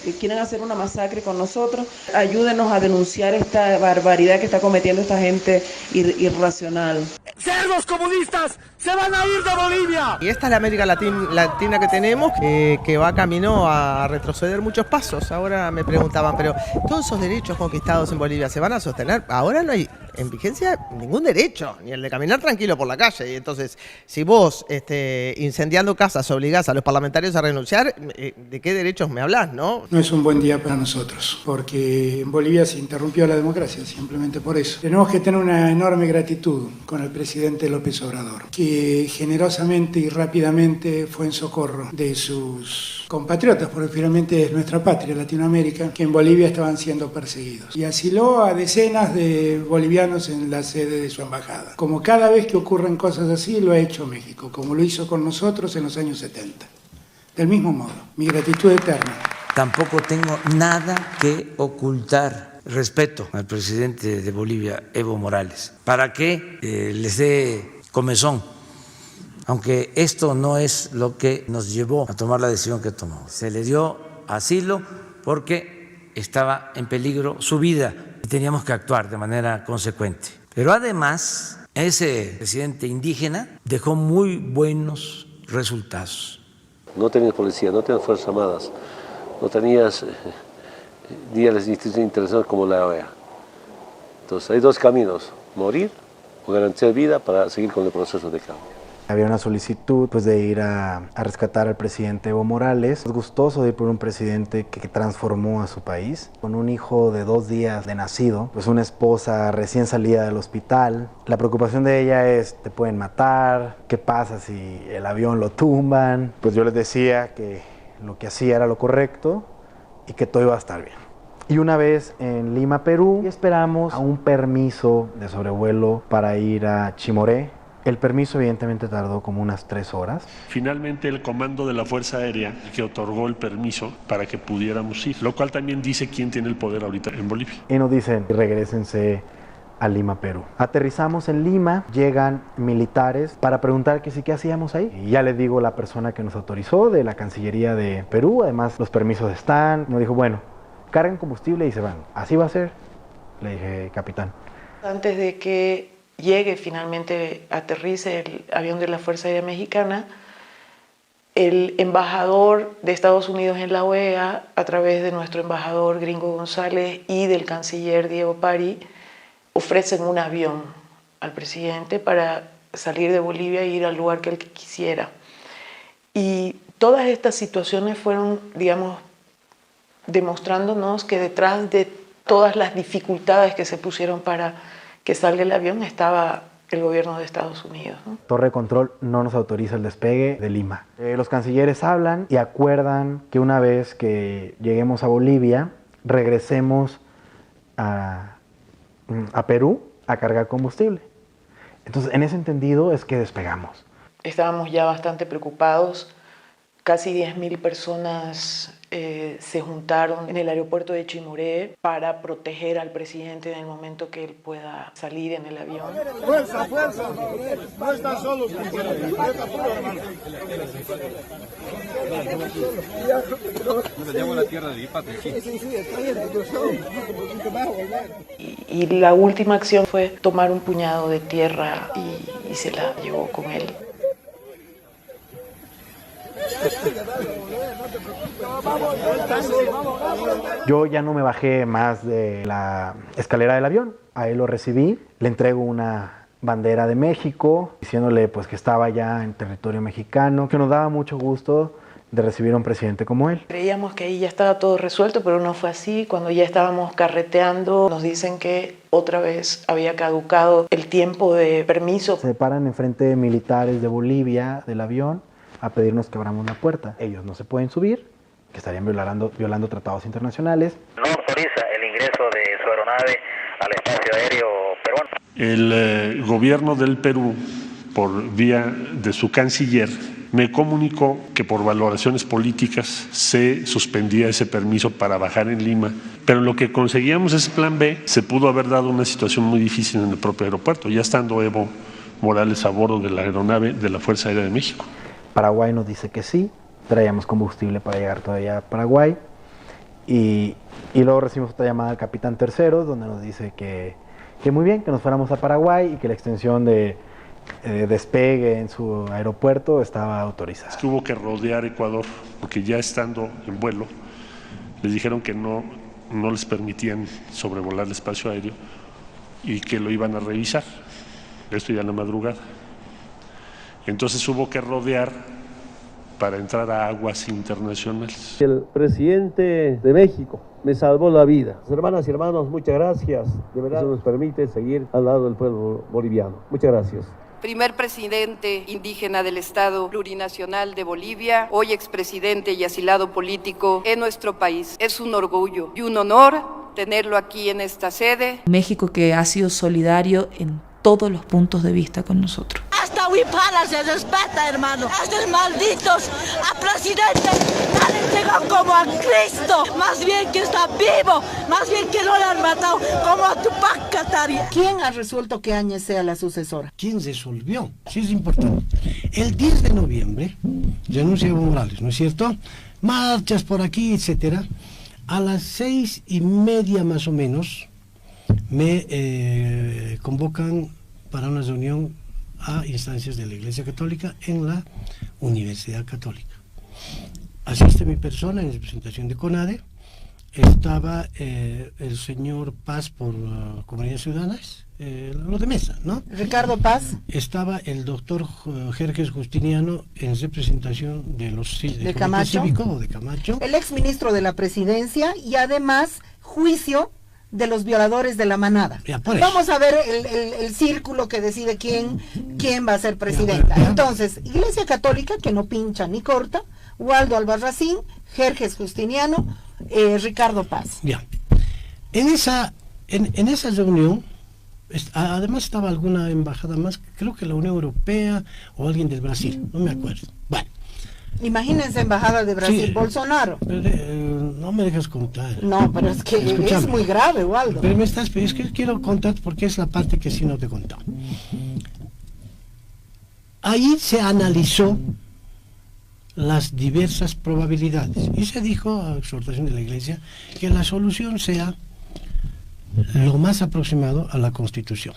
Speaker 2: es quieren hacer una masacre con nosotros. Ayúdenos a denunciar esta barbaridad que está cometiendo esta gente irracional.
Speaker 14: ¡Cerdos comunistas! ¡Se van a ir de Bolivia!
Speaker 23: Y esta es la América Latina que tenemos, que va camino a retroceder muchos pasos. Ahora me preguntaban, pero todos esos derechos conquistados en Bolivia ¿se van a sostener? Ahora no hay en vigencia ningún derecho, ni el de caminar tranquilo por la calle. Y entonces, si vos incendiando casas obligás a los parlamentarios a renunciar, ¿de qué derechos me hablás, no?
Speaker 24: No es un buen día para nosotros, porque en Bolivia se interrumpió la democracia, simplemente por eso. Tenemos que tener una enorme gratitud con el presidente López Obrador, que generosamente y rápidamente fue en socorro de sus compatriotas, porque finalmente es nuestra patria, Latinoamérica, que en Bolivia estaban siendo perseguidos. Y asiló a decenas de bolivianos en la sede de su embajada. Como cada vez que ocurren cosas así, lo ha hecho México, como lo hizo con nosotros en los años 70. Del mismo modo, mi gratitud eterna.
Speaker 26: Tampoco tengo nada que ocultar. Respeto al presidente de Bolivia, Evo Morales, para que les dé comezón, aunque esto no es lo que nos llevó a tomar la decisión que tomamos. Se le dio asilo porque estaba en peligro su vida y teníamos que actuar de manera consecuente. Pero además, ese presidente indígena dejó muy buenos resultados.
Speaker 25: No tenías policía, no tenías fuerzas armadas, no tenías ni a las instituciones internacionales como la OEA. Entonces hay dos caminos, morir o garantizar vida para seguir con el proceso de cambio.
Speaker 27: Había una solicitud de ir a rescatar al presidente Evo Morales. Es gustoso de ir por un presidente que transformó a su país, con un hijo de 2 días de nacido, pues una esposa recién salida del hospital. La preocupación de ella es, te pueden matar, ¿qué pasa si el avión lo tumban? Pues yo les decía que lo que hacía era lo correcto y que todo iba a estar bien. Y una vez en Lima, Perú, esperamos a un permiso de sobrevuelo para ir a Chimoré. El permiso evidentemente tardó como unas 3 horas.
Speaker 15: Finalmente el comando de la Fuerza Aérea que otorgó el permiso para que pudiéramos ir, lo cual también dice quién tiene el poder ahorita en Bolivia.
Speaker 27: Y nos dicen, regrésense a Lima, Perú. Aterrizamos en Lima, llegan militares para preguntar que sí, qué hacíamos ahí. Y ya les digo, la persona que nos autorizó de la Cancillería de Perú, además los permisos están, nos dijo, bueno, carguen combustible y se van. ¿Así va a ser? Le dije, capitán.
Speaker 8: Antes de que llegue finalmente, aterrice el avión de la Fuerza Aérea Mexicana, el embajador de Estados Unidos en la OEA, a través de nuestro embajador Gringo González y del canciller Diego Pari, ofrecen un avión al presidente para salir de Bolivia e ir al lugar que él quisiera. Y todas estas situaciones fueron, digamos, demostrándonos que detrás de todas las dificultades que se pusieron para que salga el avión estaba el gobierno de Estados Unidos, ¿no?
Speaker 27: Torre de control no nos autoriza el despegue de Lima. Los cancilleres hablan y acuerdan que una vez que lleguemos a Bolivia, regresemos a Perú a cargar combustible. Entonces, en ese entendido es que despegamos.
Speaker 8: Estábamos ya bastante preocupados. Casi 10.000 personas se juntaron en el aeropuerto de Chimoré para proteger al presidente en el momento que él pueda salir en el avión.
Speaker 14: ¡Fuerza, fuerza! No están solos,
Speaker 8: Y la última acción fue tomar un puñado de tierra y se la llevó con él.
Speaker 27: Yo ya no me bajé más de la escalera del avión, a él lo recibí, le entrego una bandera de México, diciéndole pues que estaba ya en territorio mexicano, que nos daba mucho gusto de recibir a un presidente como él.
Speaker 8: Creíamos que ahí ya estaba todo resuelto, pero no fue así. Cuando ya estábamos carreteando, nos dicen que otra vez había caducado el tiempo de permiso.
Speaker 27: Se paran enfrente de militares de Bolivia del avión a pedirnos que abramos la puerta. Ellos no se pueden subir, que estarían violando tratados internacionales.
Speaker 1: No autoriza el ingreso de su aeronave al espacio aéreo peruano.
Speaker 25: El gobierno del Perú, por vía de su canciller, me comunicó que por valoraciones políticas se suspendía ese permiso para bajar en Lima, pero en lo que conseguíamos ese plan B, se pudo haber dado una situación muy difícil en el propio aeropuerto, ya estando Evo Morales a bordo de la aeronave de la Fuerza Aérea de México.
Speaker 27: Paraguay nos dice que sí, traíamos combustible para llegar todavía a Paraguay y luego recibimos otra llamada del capitán Terceros donde nos dice que muy bien, que nos fuéramos a Paraguay y que la extensión de despegue en su aeropuerto estaba autorizada.
Speaker 25: Es que hubo que rodear Ecuador porque ya estando en vuelo les dijeron que no les permitían sobrevolar el espacio aéreo y que lo iban a revisar, esto ya en la madrugada. Entonces hubo que rodear para entrar a aguas internacionales. El presidente de México me salvó la vida. Hermanas y hermanos, muchas gracias. De verdad, eso nos permite seguir al lado del pueblo boliviano. Muchas gracias.
Speaker 4: Primer presidente indígena del Estado Plurinacional de Bolivia, hoy expresidente y asilado político en nuestro país. Es un orgullo y un honor tenerlo aquí en esta sede.
Speaker 13: México que ha sido solidario en todos los puntos de vista con nosotros.
Speaker 5: Hasta Huipala se respeta, hermano. Estos malditos a presidente no le entregan como a Cristo. Más bien que está vivo, más bien que no le han matado como a Tupac Katari.
Speaker 17: ¿Quién ha resuelto que Áñez sea la sucesora?
Speaker 18: ¿Quién resolvió? Sí, es importante. El 10 de noviembre renuncia Evo Morales, ¿no es cierto? Marchas por aquí, etcétera. A las 6:30 más o menos me convocan para una reunión a instancias de la Iglesia Católica en la Universidad Católica. Asiste mi persona en representación de CONADE, estaba el señor Paz por Comunidades Ciudadanas, lo de mesa, ¿no?
Speaker 17: Ricardo Paz.
Speaker 18: Estaba el doctor Jerjes Justiniano en representación de los
Speaker 17: de Camacho.
Speaker 18: Cívico, o de Camacho.
Speaker 17: El exministro de la Presidencia y además juicio de los violadores de la manada. Vamos a ver el círculo que decide quién va a ser presidenta. Entonces, Iglesia Católica, que no pincha ni corta, Waldo Albarracín, Jerjes Justiniano, Ricardo Paz.
Speaker 18: Ya. En esa reunión, además estaba alguna embajada más, creo que la Unión Europea o alguien del Brasil, no me acuerdo. Bueno.
Speaker 17: Imagínense embajada de Brasil,
Speaker 18: sí,
Speaker 17: Bolsonaro.
Speaker 18: No me dejas contar.
Speaker 17: No, pero es que es muy grave, Waldo.
Speaker 18: Pero es que quiero contar porque es la parte que sí no te he contado. Ahí se analizó las diversas probabilidades y se dijo, a exhortación de la Iglesia, que la solución sea lo más aproximado a la Constitución.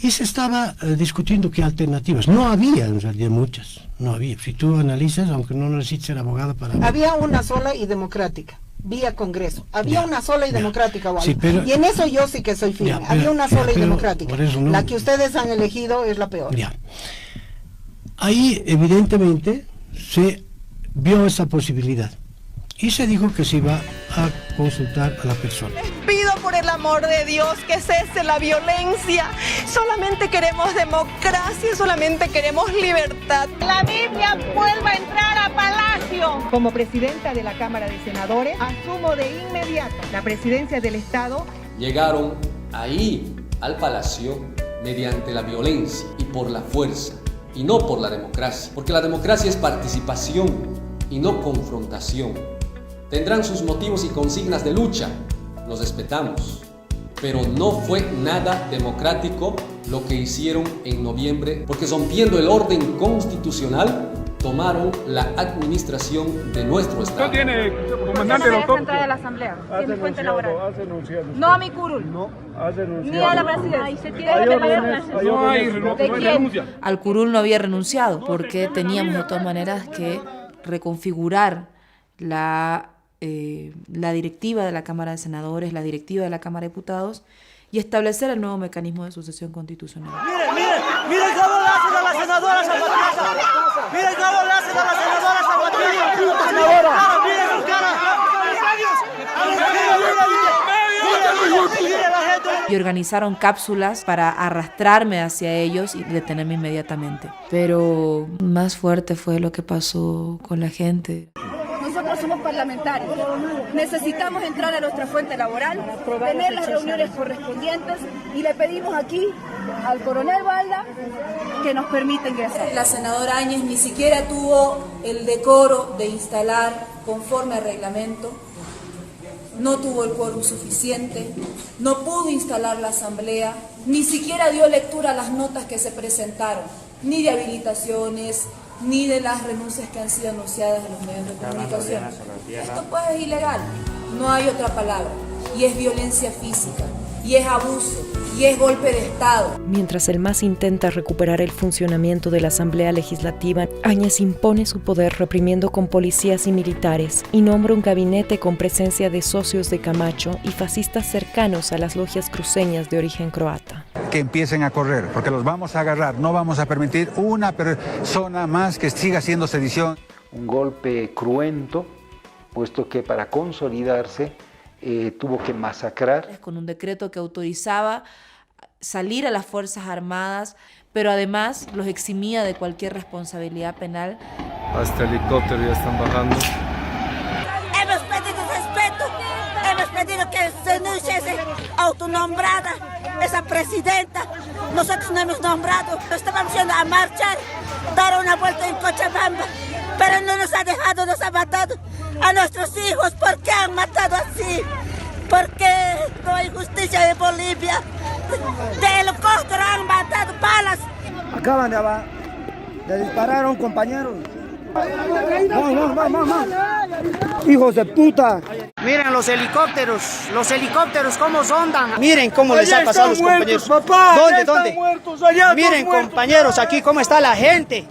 Speaker 18: Y se estaba discutiendo qué alternativas. No había en realidad muchas, no había. Si tú analizas, aunque no necesites ser abogado para...
Speaker 17: Había una sola y democrática, vía Congreso. Había una sola y democrática, Waldo.
Speaker 18: Sí, pero,
Speaker 17: y en eso yo sí que soy firme. Había una sola y democrática.
Speaker 18: No,
Speaker 17: la que ustedes han elegido es la peor.
Speaker 18: Ya. Ahí evidentemente se vio esa posibilidad y se dijo que se iba a consultar a la persona.
Speaker 20: Les pido por el amor de Dios que cese la violencia. Solamente queremos democracia, solamente queremos libertad.
Speaker 5: La Biblia vuelva a entrar a Palacio.
Speaker 21: Como presidenta de la Cámara de Senadores, asumo de inmediato la presidencia del Estado.
Speaker 28: Llegaron ahí al Palacio mediante la violencia y por la fuerza.
Speaker 3: y no por la democracia, porque la democracia es participación y no confrontación. Tendrán sus motivos y consignas de lucha, los respetamos, pero no fue nada democrático lo que hicieron en noviembre, porque rompiendo el orden constitucional, tomaron la administración de nuestro Estado.
Speaker 14: ¿Usted tiene, comandante, doctor?
Speaker 7: Entrada de la Asamblea.
Speaker 14: Tiene fuente laboral.
Speaker 7: No a mi curul.
Speaker 14: No, has renunciado.
Speaker 7: Ni a la presidencia.
Speaker 14: No hay renuncia.
Speaker 13: Al curul no había renunciado porque teníamos de todas maneras que reconfigurar la directiva de la Cámara de Senadores, la directiva de la Cámara de Diputados y establecer el nuevo mecanismo de sucesión constitucional.
Speaker 14: Miren cómo le hacen a la senadora Zapatilla. Miren cómo le hacen a la senadora Zapatilla. Miren su cara.
Speaker 13: Y organizaron cápsulas para arrastrarme hacia ellos y detenerme inmediatamente. Pero más fuerte fue lo que pasó con la gente.
Speaker 7: Nosotros somos parlamentarios, necesitamos entrar a nuestra fuente laboral, tener las reuniones correspondientes y le pedimos aquí al coronel Balda que nos permita ingresar.
Speaker 9: La senadora Áñez ni siquiera tuvo el decoro de instalar conforme al reglamento, no tuvo el quórum suficiente, no pudo instalar la asamblea, ni siquiera dio lectura a las notas que se presentaron, ni de habilitaciones, ni de las renuncias que han sido anunciadas en los medios de comunicación. Esto pues es ilegal, no hay otra palabra, y es violencia física, y es abuso, y es golpe de Estado.
Speaker 6: Mientras el MAS intenta recuperar el funcionamiento de la Asamblea Legislativa, Áñez impone su poder reprimiendo con policías y militares y nombra un gabinete con presencia de socios de Camacho y fascistas cercanos a las logias cruceñas de origen croata.
Speaker 10: Que empiecen a correr, porque los vamos a agarrar, no vamos a permitir una persona más que siga haciendo sedición.
Speaker 11: Un golpe cruento, puesto que para consolidarse tuvo que masacrar.
Speaker 13: Con un decreto que autorizaba salir a las Fuerzas Armadas, pero además los eximía de cualquier responsabilidad penal.
Speaker 19: Hasta helicóptero ya están bajando.
Speaker 5: Hemos pedido respeto, hemos pedido que se denuncie esa autonombrada, esa presidenta. Nosotros no hemos nombrado, estábamos yendo a marchar, dar una vuelta en Cochabamba, pero no nos ha dejado, nos ha matado a nuestros hijos. ¿Por qué han matado así? ¿Por qué no hay justicia en Bolivia? De helicóptero han matado balas.
Speaker 14: Acaban de disparar a un compañero. Hijos de puta.
Speaker 22: Miren los helicópteros cómo sondan. Miren cómo les ha pasado a los compañeros. Papá, ¿Dónde? Miren compañeros, aquí cómo está la gente.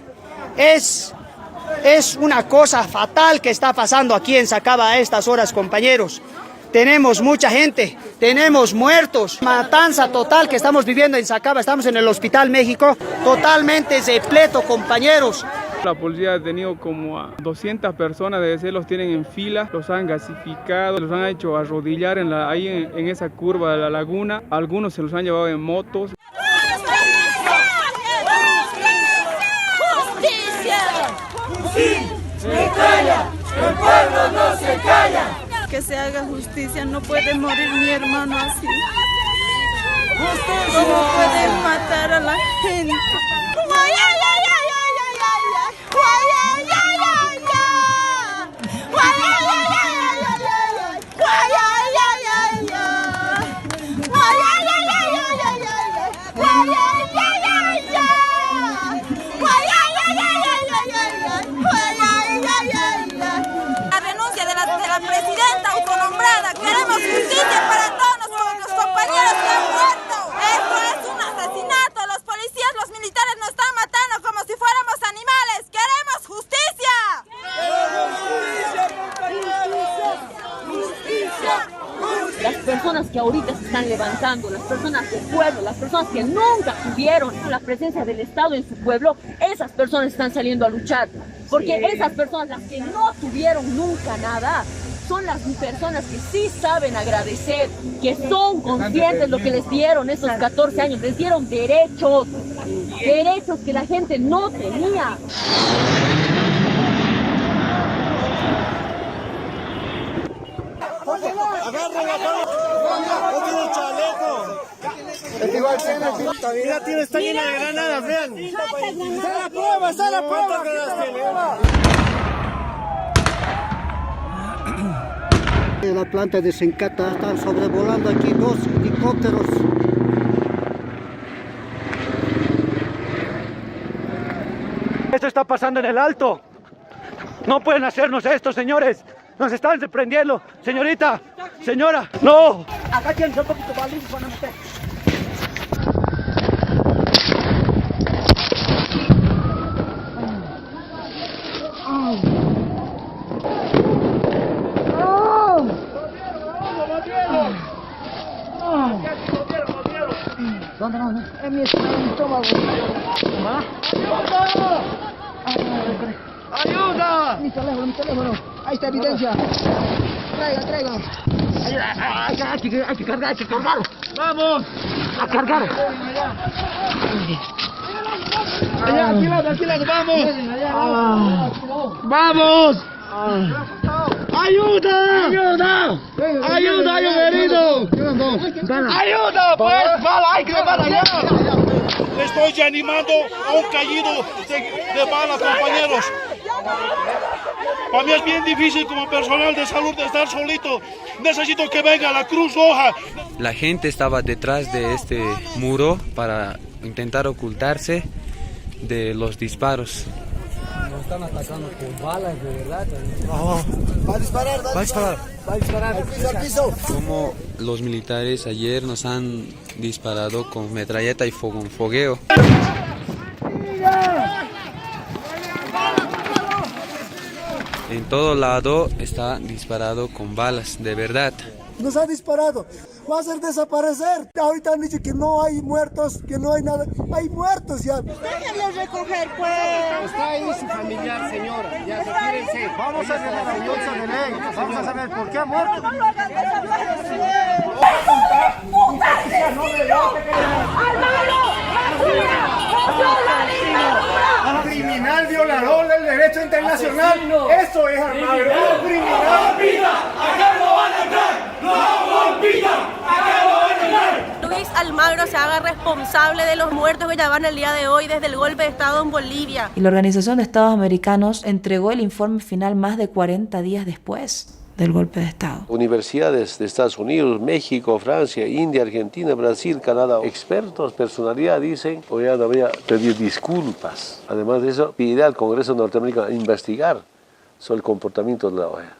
Speaker 22: Es una cosa fatal que está pasando aquí en Sacaba a estas horas, compañeros. Tenemos mucha gente, tenemos muertos, matanza total que estamos viviendo en Sacaba, estamos en el Hospital México, totalmente repleto, compañeros.
Speaker 28: La policía ha detenido como a 200 personas, los tienen en fila, los han gasificado, los han hecho arrodillar ahí en esa curva de la laguna, algunos se los han llevado en motos.
Speaker 5: ¡Se calla! ¡El pueblo no se calla!
Speaker 7: Que se haga justicia, no puede morir mi hermano así. ¿Cómo pueden matar a la gente?
Speaker 5: Queremos justicia para todos nuestros compañeros que han muerto. Esto es un asesinato. Los policías, los militares nos están matando como si fuéramos animales. ¡Queremos justicia!
Speaker 29: Las personas que ahorita se están levantando, las personas del pueblo, las personas que nunca tuvieron la presencia del Estado en su pueblo, esas personas están saliendo a luchar. Porque esas personas, las que no tuvieron nunca nada, son las personas que sí saben agradecer, que son conscientes de lo que les dieron esos 14 años, les dieron derechos que la gente no tenía.
Speaker 14: Mira, tiene esta llena de granadas, vean. Está la prueba.
Speaker 1: La planta de Sencata están sobrevolando aquí 2 helicópteros.
Speaker 14: Esto está pasando en el alto. No pueden hacernos esto, señores. Nos están sorprendiendo. Señorita, señora, no.
Speaker 1: Acá tienen un poquito más limpio para meter. ¿Dónde no? En mi estómago.
Speaker 14: ¡Ayuda!
Speaker 1: Mi teléfono. Ahí está evidencia. Traiga. Hay que cargar.
Speaker 14: ¡Vamos!
Speaker 1: A cargar.
Speaker 14: Allá, aquí lado, vamos. ¡Vamos! ¡Ayuda! ¡Ayuda! ¡Hay un herido! ¡Ayuda! ¡Pues! ¡Bala! ¡Hay que bala ya! Estoy animando a un caído de bala, compañeros. Para mí es bien difícil como personal de salud de estar solito. Necesito que venga la Cruz Roja.
Speaker 2: La gente estaba detrás de este muro para intentar ocultarse de los disparos.
Speaker 8: Nos están atacando con balas, de verdad.
Speaker 14: Va a disparar. Al piso.
Speaker 2: Como los militares ayer nos han disparado con metralleta y fogueo. En todo lado está disparado con balas, de verdad.
Speaker 14: Nos ha disparado. Va a hacer desaparecer. Ahorita han dicho que no hay muertos, que no hay nada. Hay muertos ya.
Speaker 5: Déjenlos recoger, pues.
Speaker 1: Está ahí su familiar, señora. Ya, retírense.
Speaker 14: Vamos a ver la fuerza de ley. Vamos a saber por qué ha muerto.
Speaker 5: ¡No lo hagan desaparecer!
Speaker 14: ¡Al criminal violador del derecho internacional! ¡Eso es armado! ¡Criminal!
Speaker 5: ¡Acá no van a entrar! ¡No golpitan! ¡Acá no van a entrar!
Speaker 12: Luis Almagro se haga responsable de los muertos que ya van el día de hoy desde el golpe de Estado en Bolivia.
Speaker 13: Y la Organización de Estados Americanos entregó el informe final más de 40 días después del golpe de Estado.
Speaker 25: Universidades de Estados Unidos, México, Francia, India, Argentina, Brasil, Canadá, expertos, personalidad dicen, OEA debería pedir disculpas. Además de eso, pedirá al Congreso norteamericano investigar sobre el comportamiento de la OEA.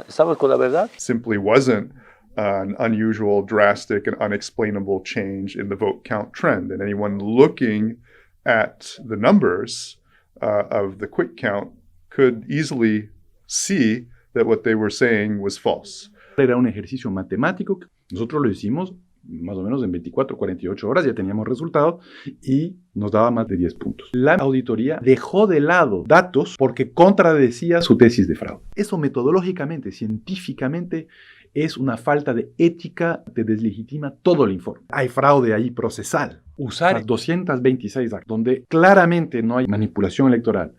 Speaker 25: ¿Estamos con la verdad?
Speaker 15: Simply wasn't an unusual, drastic, and unexplainable change in the vote count trend. And anyone looking at the numbers of the quick count could easily see that what they were saying was false.
Speaker 16: Era un ejercicio matemático. Nosotros lo hicimos más o menos en 24, 48 horas, ya teníamos resultados y nos daba más de 10 puntos. La auditoría dejó de lado datos porque contradecía su tesis de fraude. Eso metodológicamente, científicamente, es una falta de ética, te deslegitima todo el informe. Hay fraude ahí procesal. Usar 226 actos donde claramente no hay manipulación electoral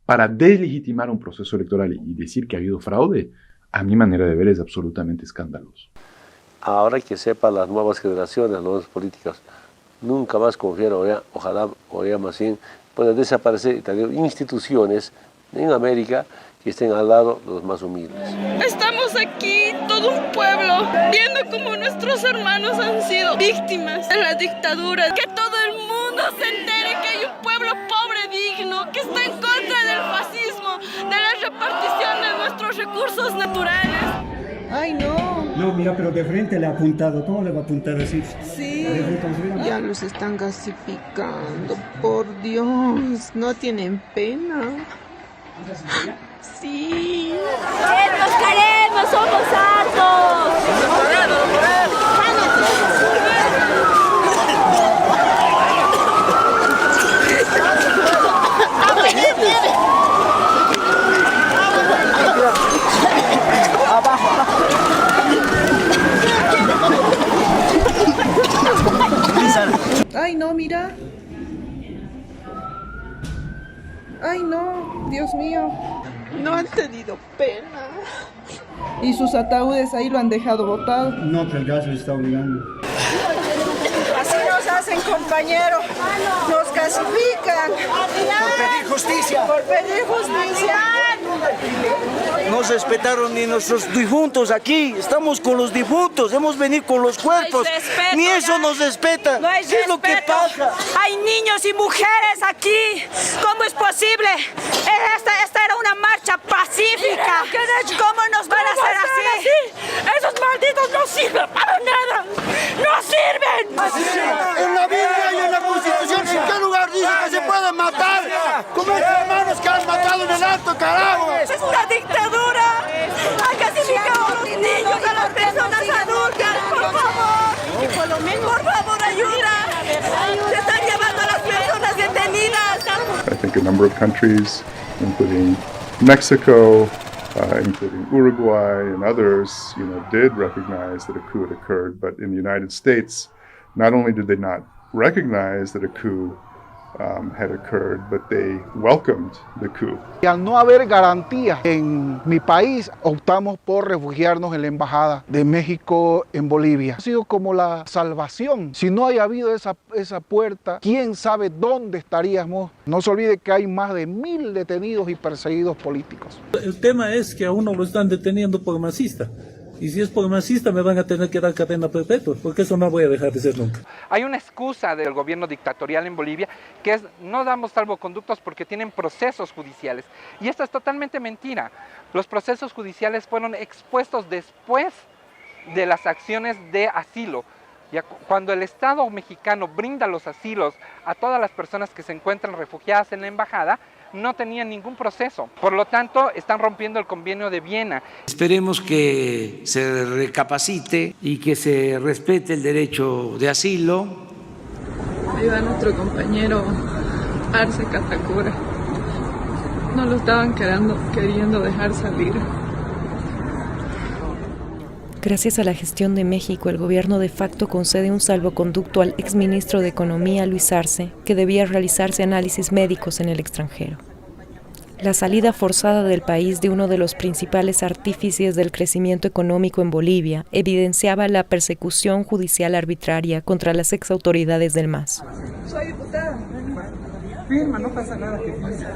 Speaker 16: para deslegitimar un proceso electoral y decir que ha habido fraude, a mi manera de ver es absolutamente escandaloso.
Speaker 25: Ahora que sepan las nuevas generaciones, las nuevas políticas, nunca más confiar en OEA, ojalá OEA más bien pueda desaparecer y tener instituciones en América que estén al lado de los más humildes.
Speaker 23: Estamos aquí, todo un pueblo, viendo cómo nuestros hermanos han sido víctimas de la dictadura. Que todo el mundo se entere que hay un pueblo pobre digno, que está en contra del fascismo, de la repartición de nuestros recursos naturales.
Speaker 5: ¡Ay, no!
Speaker 1: No, mira, pero de frente le ha apuntado. ¿Cómo le va a apuntar así?
Speaker 5: Sí, ya los están gasificando. Por Dios, no tienen pena. Sí.
Speaker 12: ¡Los queremos! ¡Somos hartos!
Speaker 5: Ay, no, mira. Ay, no, Dios mío. No han tenido pena. Y sus ataúdes ahí lo han dejado botado.
Speaker 1: No, que el gas le está obligando.
Speaker 22: hacen, compañero? Nos clasifican.
Speaker 3: Por pedir justicia.
Speaker 22: Por pedir justicia.
Speaker 3: No respetaron ni nuestros difuntos aquí. Estamos con los difuntos. Hemos venido con los cuerpos.
Speaker 22: Respeto,
Speaker 3: ni eso
Speaker 22: ya.
Speaker 3: nos respeta.
Speaker 22: No hay
Speaker 3: ¿Qué es lo que pasa?
Speaker 22: Hay niños y mujeres aquí. ¿Cómo es posible? Esta era una marcha pacífica. ¿Cómo nos van a hacer así? Esos malditos no sirven para nada. ¡No sirven!
Speaker 3: En la Biblia y en la Constitución, ¿en qué lugar dice que se puede matar? Como estos hermanos que han matado en el Alto Carabo.
Speaker 22: ¡Es una dictadura! ¡Han clasificado a los niños, a las personas adultas! ¡Por favor! ¡Por favor, ayuda! ¡Se están llevando a las personas detenidas!
Speaker 15: I think a number of countries, including Mexico, including Uruguay and others, did recognize that a coup had occurred. But in the United States, not only did they not recognize that a coup had occurred, but they welcomed the coup.
Speaker 4: Y al no haber garantías en mi país, optamos por refugiarnos en la Embajada de México en Bolivia. Ha sido como la salvación. Si no haya habido esa puerta, quién sabe dónde estaríamos. No se olvide que hay más de 1000 detenidos y perseguidos políticos.
Speaker 17: El tema es que a uno lo están deteniendo por masista. Y si es por masista me van a tener que dar cadena perpetua, porque eso no voy a dejar de ser nunca.
Speaker 18: Hay una excusa del gobierno dictatorial en Bolivia, que es no damos salvoconductos porque tienen procesos judiciales. Y esto es totalmente mentira. Los procesos judiciales fueron expuestos después de las acciones de asilo. Cuando el Estado mexicano brinda los asilos a todas las personas que se encuentran refugiadas en la embajada, no tenían ningún proceso. Por lo tanto, están rompiendo el convenio de Viena.
Speaker 20: Esperemos que se recapacite y que se respete el derecho de asilo.
Speaker 23: Ahí va nuestro compañero Arce Catacura. No lo estaban queriendo dejar salir.
Speaker 6: Gracias a la gestión de México, el gobierno de facto concede un salvoconducto al exministro de Economía, Luis Arce, que debía realizarse análisis médicos en el extranjero. La salida forzada del país de uno de los principales artífices del crecimiento económico en Bolivia evidenciaba la persecución judicial arbitraria contra las exautoridades del MAS.
Speaker 23: Soy diputada. Firma, no pasa nada.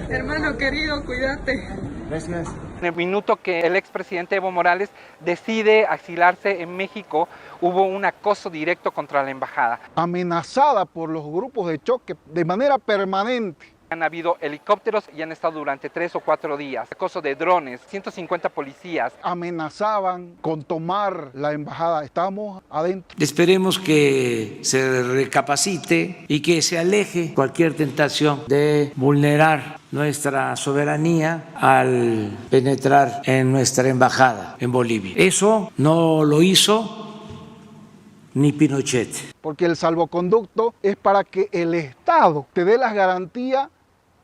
Speaker 23: Hermano querido, cuídate.
Speaker 18: Gracias. En el minuto que el expresidente Evo Morales decide asilarse en México, hubo un acoso directo contra la embajada.
Speaker 4: Amenazada por los grupos de choque de manera permanente.
Speaker 18: Han habido helicópteros y han estado durante 3 o 4 días. Acoso de drones, 150 policías.
Speaker 4: Amenazaban con tomar la embajada. Estábamos adentro.
Speaker 20: Esperemos que se recapacite y que se aleje cualquier tentación de vulnerar nuestra soberanía al penetrar en nuestra embajada en Bolivia. Eso no lo hizo ni Pinochet.
Speaker 4: Porque el salvoconducto es para que el Estado te dé las garantías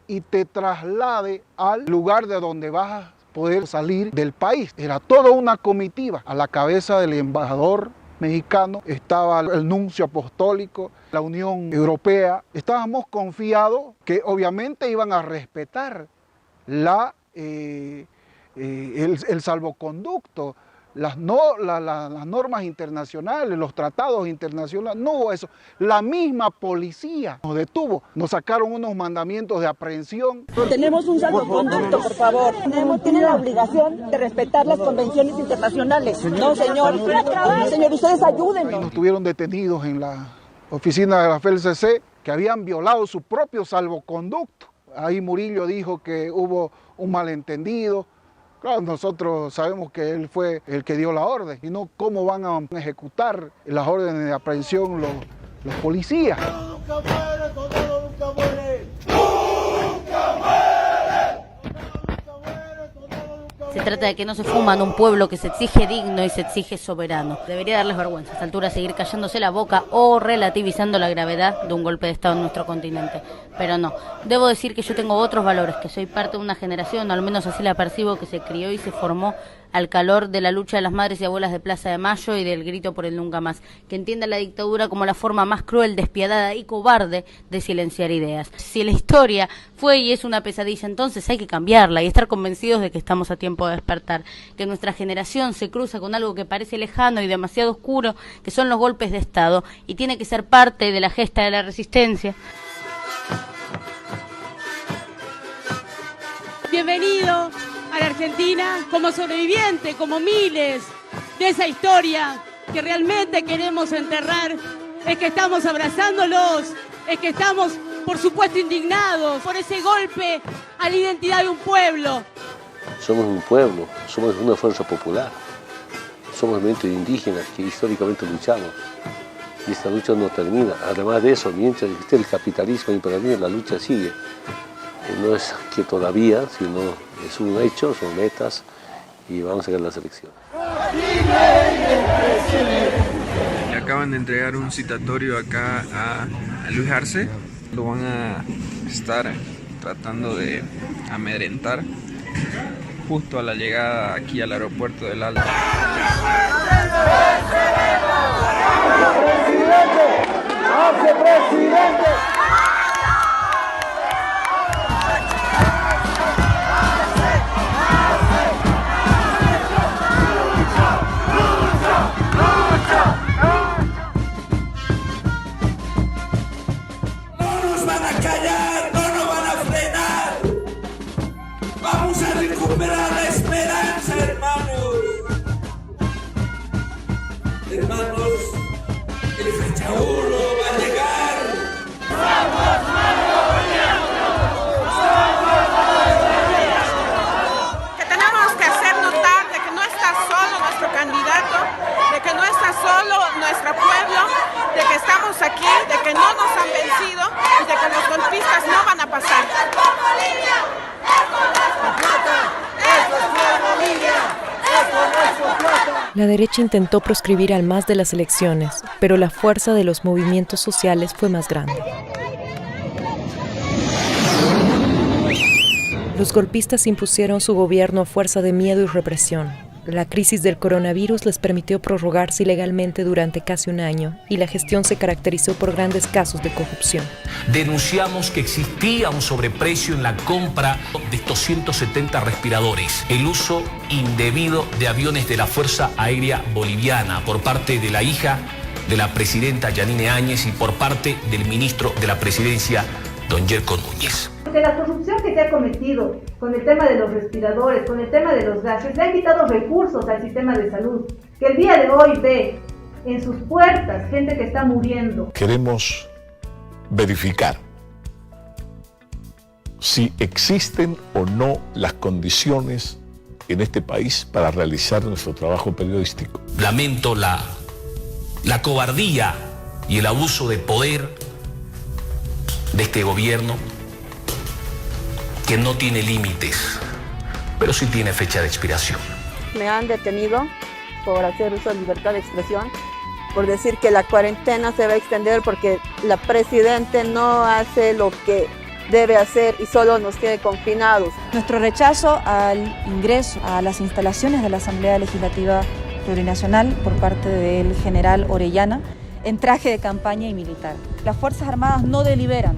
Speaker 4: y te traslade al lugar de donde vas a poder salir del país. Era toda una comitiva. A la cabeza del embajador mexicano estaba el nuncio apostólico, la Unión Europea. Estábamos confiados que obviamente iban a respetar el salvoconducto, las normas internacionales, los tratados internacionales. No hubo eso. La misma policía nos detuvo, nos sacaron unos mandamientos de aprehensión.
Speaker 29: Tenemos un salvoconducto, por favor. Tienen la obligación de respetar las convenciones internacionales. No, señor. Señor, ustedes ayúdennos.
Speaker 4: Nos tuvieron detenidos en la oficina de la FELCC que habían violado su propio salvoconducto. Ahí Murillo dijo que hubo un malentendido. Claro, nosotros sabemos que él fue el que dio la orden, y no cómo van a ejecutar las órdenes de aprehensión los policías.
Speaker 21: Se trata de que no se fuma en un pueblo que se exige digno y se exige soberano. Debería darles vergüenza a esta altura seguir callándose la boca o relativizando la gravedad de un golpe de Estado en nuestro continente. Pero no, debo decir que yo tengo otros valores, que soy parte de una generación, al menos así la percibo, que se crió y se formó al calor de la lucha de las madres y abuelas de Plaza de Mayo y del grito por el nunca más, que entienda la dictadura como la forma más cruel, despiadada y cobarde de silenciar ideas. Si la historia fue y es una pesadilla, entonces hay que cambiarla y estar convencidos de que estamos a tiempo de despertar, que nuestra generación se cruza con algo que parece lejano y demasiado oscuro, que son los golpes de Estado, y tiene que ser parte de la gesta de la resistencia.
Speaker 7: Bienvenido a la Argentina como sobreviviente, como miles de esa historia que realmente queremos enterrar. Es que estamos abrazándolos, es que estamos, por supuesto, indignados por ese golpe a la identidad de un pueblo.
Speaker 25: Somos un pueblo, somos una fuerza popular, somos movimientos indígenas que históricamente luchamos. Y esta lucha no termina. Además de eso, mientras existe el capitalismo imperativo, la lucha sigue. No es que todavía, sino es un hecho, son metas y vamos a ganar las elecciones.
Speaker 9: Le acaban de entregar un citatorio acá a Luis Arce. Lo van a estar tratando de amedrentar justo a la llegada aquí al aeropuerto del Alto.
Speaker 14: ¡Hace presidente! Recuperar la esperanza, hermanos. Hermanos, el fecha 1 va a llegar. ¡Somos mayoría! ¡Somos mayoría!
Speaker 10: Que tenemos que hacer notar de que no está solo nuestro candidato, de que no está solo nuestro pueblo, de que estamos aquí, de que no nos han vencido y de que los golpistas no van a pasar.
Speaker 6: La derecha intentó proscribir al MAS de las elecciones, pero la fuerza de los movimientos sociales fue más grande. Los golpistas impusieron su gobierno a fuerza de miedo y represión. La crisis del coronavirus les permitió prorrogarse ilegalmente durante casi un año y la gestión se caracterizó por grandes casos de corrupción.
Speaker 11: Denunciamos que existía un sobreprecio en la compra de estos 170 respiradores, el uso indebido de aviones de la Fuerza Aérea Boliviana por parte de la hija de la presidenta Yanine Áñez y por parte del ministro de la Presidencia, don Yerko Núñez.
Speaker 19: Porque la corrupción que se ha cometido con el tema de los respiradores, con el tema de los gases, le han quitado recursos al sistema de salud, que el día de hoy ve en sus puertas gente que está muriendo.
Speaker 24: Queremos verificar si existen o no las condiciones en este país para realizar nuestro trabajo periodístico.
Speaker 11: Lamento la cobardía y el abuso de poder de este gobierno, que no tiene límites, pero sí tiene fecha de expiración.
Speaker 10: Me han detenido por hacer uso de libertad de expresión, por decir que la cuarentena se va a extender porque la presidenta no hace lo que debe hacer y solo nos tiene confinados.
Speaker 26: Nuestro rechazo al ingreso a las instalaciones de la Asamblea Legislativa Plurinacional por parte del general Orellana en traje de campaña y militar. Las Fuerzas Armadas no deliberan.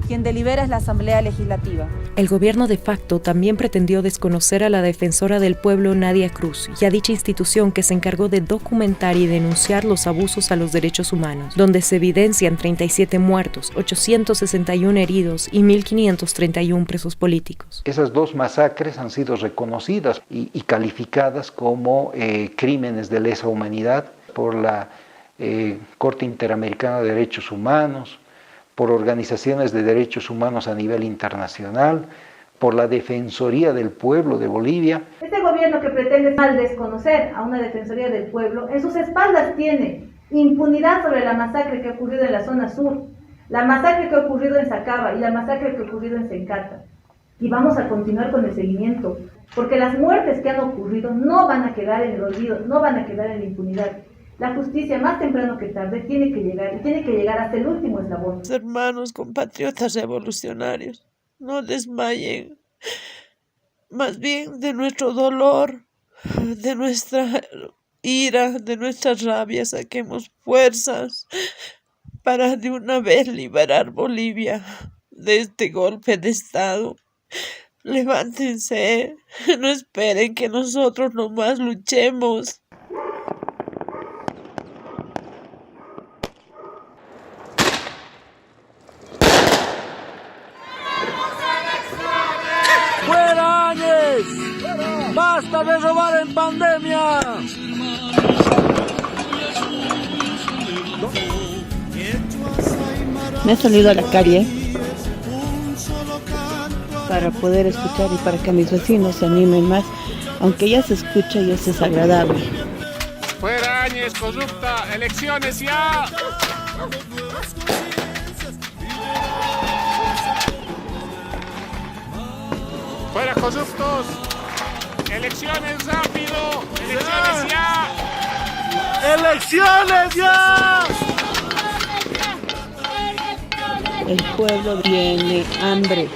Speaker 26: Quien delibera es la Asamblea Legislativa.
Speaker 6: El gobierno de facto también pretendió desconocer a la defensora del pueblo Nadia Cruz y a dicha institución que se encargó de documentar y denunciar los abusos a los derechos humanos, donde se evidencian 37 muertos, 861 heridos y 1.531 presos políticos.
Speaker 27: Esas dos masacres han sido reconocidas y calificadas como crímenes de lesa humanidad por la Corte Interamericana de Derechos Humanos, por organizaciones de derechos humanos a nivel internacional, por la Defensoría del Pueblo de Bolivia.
Speaker 19: Este gobierno que pretende mal desconocer a una Defensoría del Pueblo, en sus espaldas tiene impunidad sobre la masacre que ha ocurrido en la zona sur, la masacre que ha ocurrido en Sacaba y la masacre que ha ocurrido en Sencata. Y vamos a continuar con el seguimiento, porque las muertes que han ocurrido no van a quedar en el olvido, no van a quedar en la impunidad. La justicia, más temprano que tarde, tiene que llegar, y tiene que llegar hasta el último eslabón.
Speaker 10: Hermanos, compatriotas revolucionarios, no desmayen. Más bien de nuestro dolor
Speaker 1: de nuestra ira, de nuestra rabia, saquemos fuerzas para de una vez liberar Bolivia de este golpe de Estado. Levántense, no esperen que nosotros nomás luchemos.
Speaker 2: ¡Fuera Áñez! ¡Basta de robar en pandemia!
Speaker 3: Me he salido a la calle para poder escuchar y para que mis vecinos se animen más, aunque ya se escucha y eso es agradable.
Speaker 2: ¡Fuera Áñez, corrupta! ¡Elecciones ya! ¡Fuera corruptos! ¡Elecciones rápido! ¡Elecciones ya! ¡Elecciones ya!
Speaker 3: El pueblo tiene hambre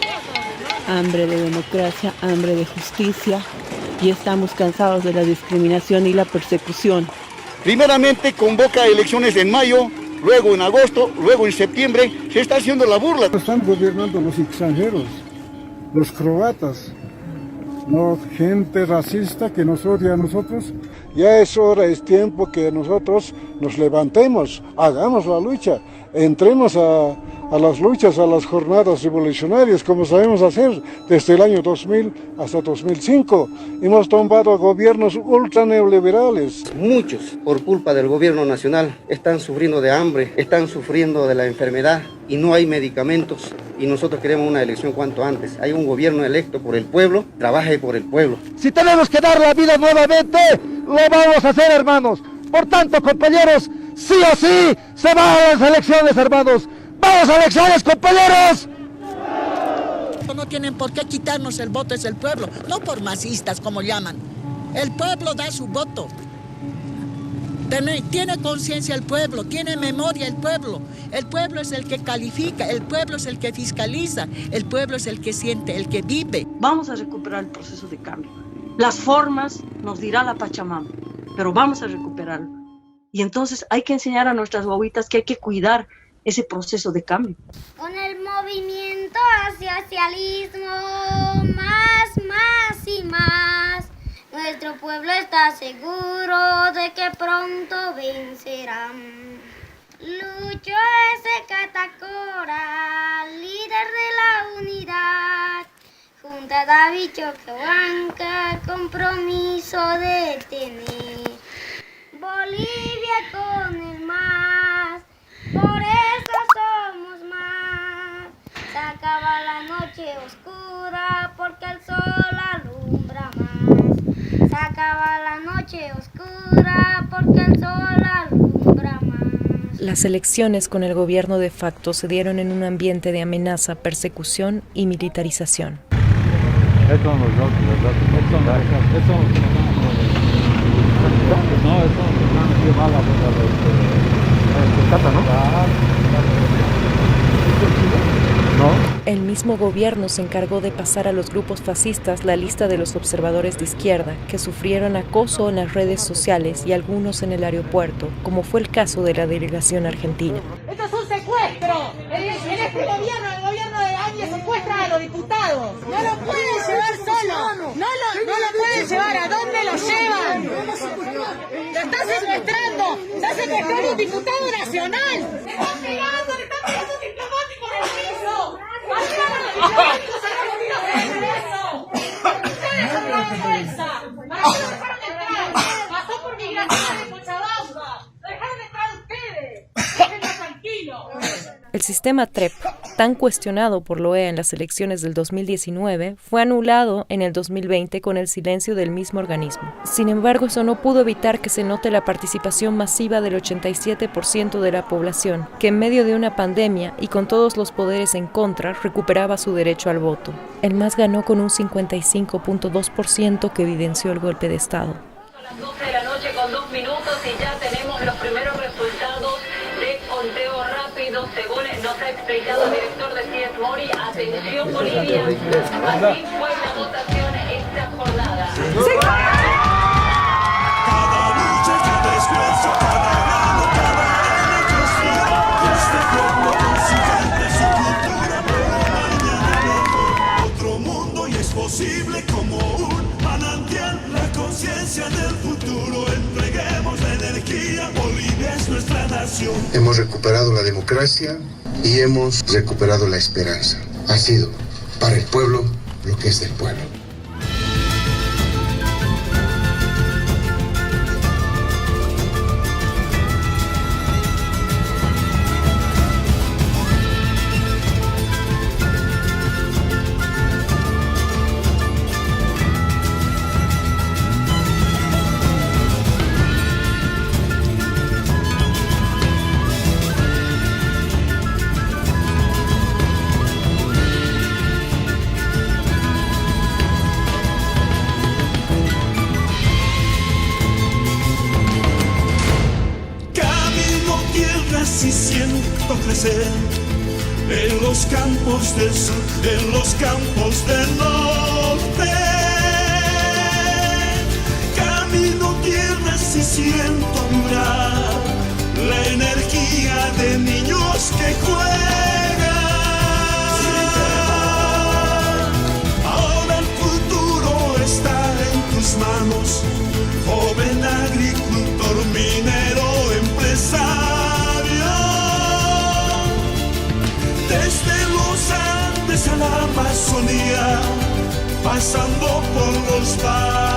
Speaker 3: de democracia, hambre de justicia, y estamos cansados de la discriminación y la persecución.
Speaker 5: Primeramente convoca elecciones en mayo, luego en agosto, luego en septiembre. Se está haciendo la burla.
Speaker 8: Están gobernando los extranjeros, los croatas, no gente racista que nos odia a nosotros.
Speaker 4: Ya es hora, es tiempo que nosotros nos levantemos, hagamos la lucha, entremos a las luchas, a las jornadas revolucionarias, como sabemos hacer desde el año 2000 hasta 2005. Hemos tomado gobiernos ultra neoliberales.
Speaker 12: Muchos, por culpa del gobierno nacional, están sufriendo de hambre, están sufriendo de la enfermedad y no hay medicamentos. Y nosotros queremos una elección cuanto antes. Hay un gobierno electo por el pueblo, trabaje por el pueblo.
Speaker 2: Si tenemos que dar la vida nuevamente, lo vamos a hacer, hermanos. Por tanto, compañeros, sí o sí, se van a las elecciones, hermanos. ¡Vamos a elecciones, compañeros!
Speaker 13: No tienen por qué quitarnos el voto, es el pueblo, no por masistas como llaman. El pueblo da su voto. Tiene conciencia el pueblo, tiene memoria el pueblo. El pueblo es el que califica, el pueblo es el que fiscaliza, el pueblo es el que siente, el que vive.
Speaker 29: Vamos a recuperar el proceso de cambio. Las formas nos dirá la Pachamama, pero vamos a recuperarlo. Y entonces hay que enseñar a nuestras guaguitas que hay que cuidar ese proceso de cambio.
Speaker 16: Con el movimiento hacia socialismo, más y más, nuestro pueblo está seguro de que pronto vencerán. Lucho ese Catacora, líder de la unidad, junto a David Choquehuanca, compromiso de tener Bolivia con el más. Por eso somos más. Se acaba la noche oscura porque el sol alumbra más. Se acaba la noche oscura porque el sol alumbra más.
Speaker 6: Las elecciones con el gobierno de facto se dieron en un ambiente de amenaza, persecución y militarización. El mismo gobierno se encargó de pasar a los grupos fascistas la lista de los observadores de izquierda que sufrieron acoso en las redes sociales y algunos en el aeropuerto, como fue el caso de la delegación argentina.
Speaker 28: ¡Esto es un secuestro! En este gobierno, el gobierno de Áñez secuestra a los diputados. No lo pueden llevar solo. No lo pueden llevar. ¿A dónde lo llevan? ¡Lo están secuestrando! ¡Está secuestrando un diputado nacional! ¡Le están pegando! ¡Le están pegando un diplomático en el piso! ¡Diplomáticos sacaron tiros en el piso! ¡Ustedes son la vergüenza! ¿Para qué lo dejaron entrar? Pasó por migración de Cochabamba. ¡Lo dejaron entrar ustedes! ¡Déjenlo tranquilo!
Speaker 6: El sistema TREP, tan cuestionado por la OEA en las elecciones del 2019, fue anulado en el 2020 con el silencio del mismo organismo. Sin embargo, eso no pudo evitar que se note la participación masiva del 87% de la población, que en medio de una pandemia y con todos los poderes en contra, recuperaba su derecho al voto. El MAS ganó con un 55.2% que evidenció el golpe de Estado.
Speaker 30: A las 12 de la noche con 2 minutos y ya tenemos los primeros resultados de conteo rápido, según nos ha explicado el director de CIES Mori. Atención Bolivia, así fue la votación esta jornada.
Speaker 7: futuro, entreguemos la energía, Bolivia es nuestra nación.
Speaker 9: Hemos recuperado la democracia y hemos recuperado la esperanza. Ha sido para el pueblo lo que es del pueblo.
Speaker 7: Y siento crecer en los campos del sur, en los campos del norte. Camino tierras y siento vibrar la energía de niños que juegan. Ahora el futuro está en tus manos, joven agricultor, minero, empresario. Desde los Andes a la Amazonía, pasando por los valles.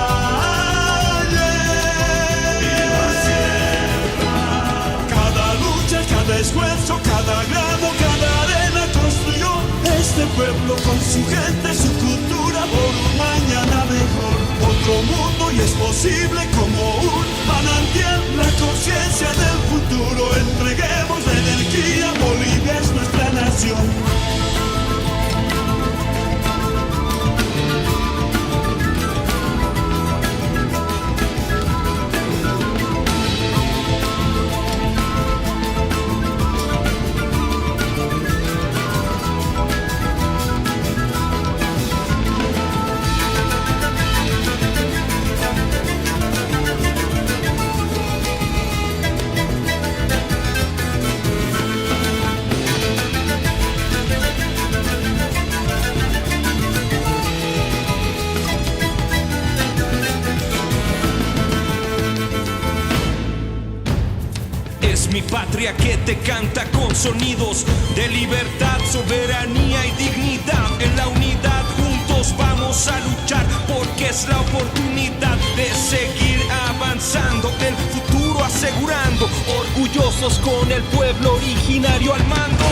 Speaker 7: Cada lucha, cada esfuerzo, cada grano, cada arena construyó este pueblo con su gente, su cultura, por un mañana mejor. Otro mundo y es posible como un manantial, la conciencia del futuro. Entreguemos la energía, Bolivia es nuestra nación.
Speaker 15: Mi patria que te canta con sonidos de libertad, soberanía y dignidad. En la unidad juntos vamos a luchar, porque es la oportunidad de seguir avanzando, el futuro asegurando, orgullosos con el pueblo originario al mando.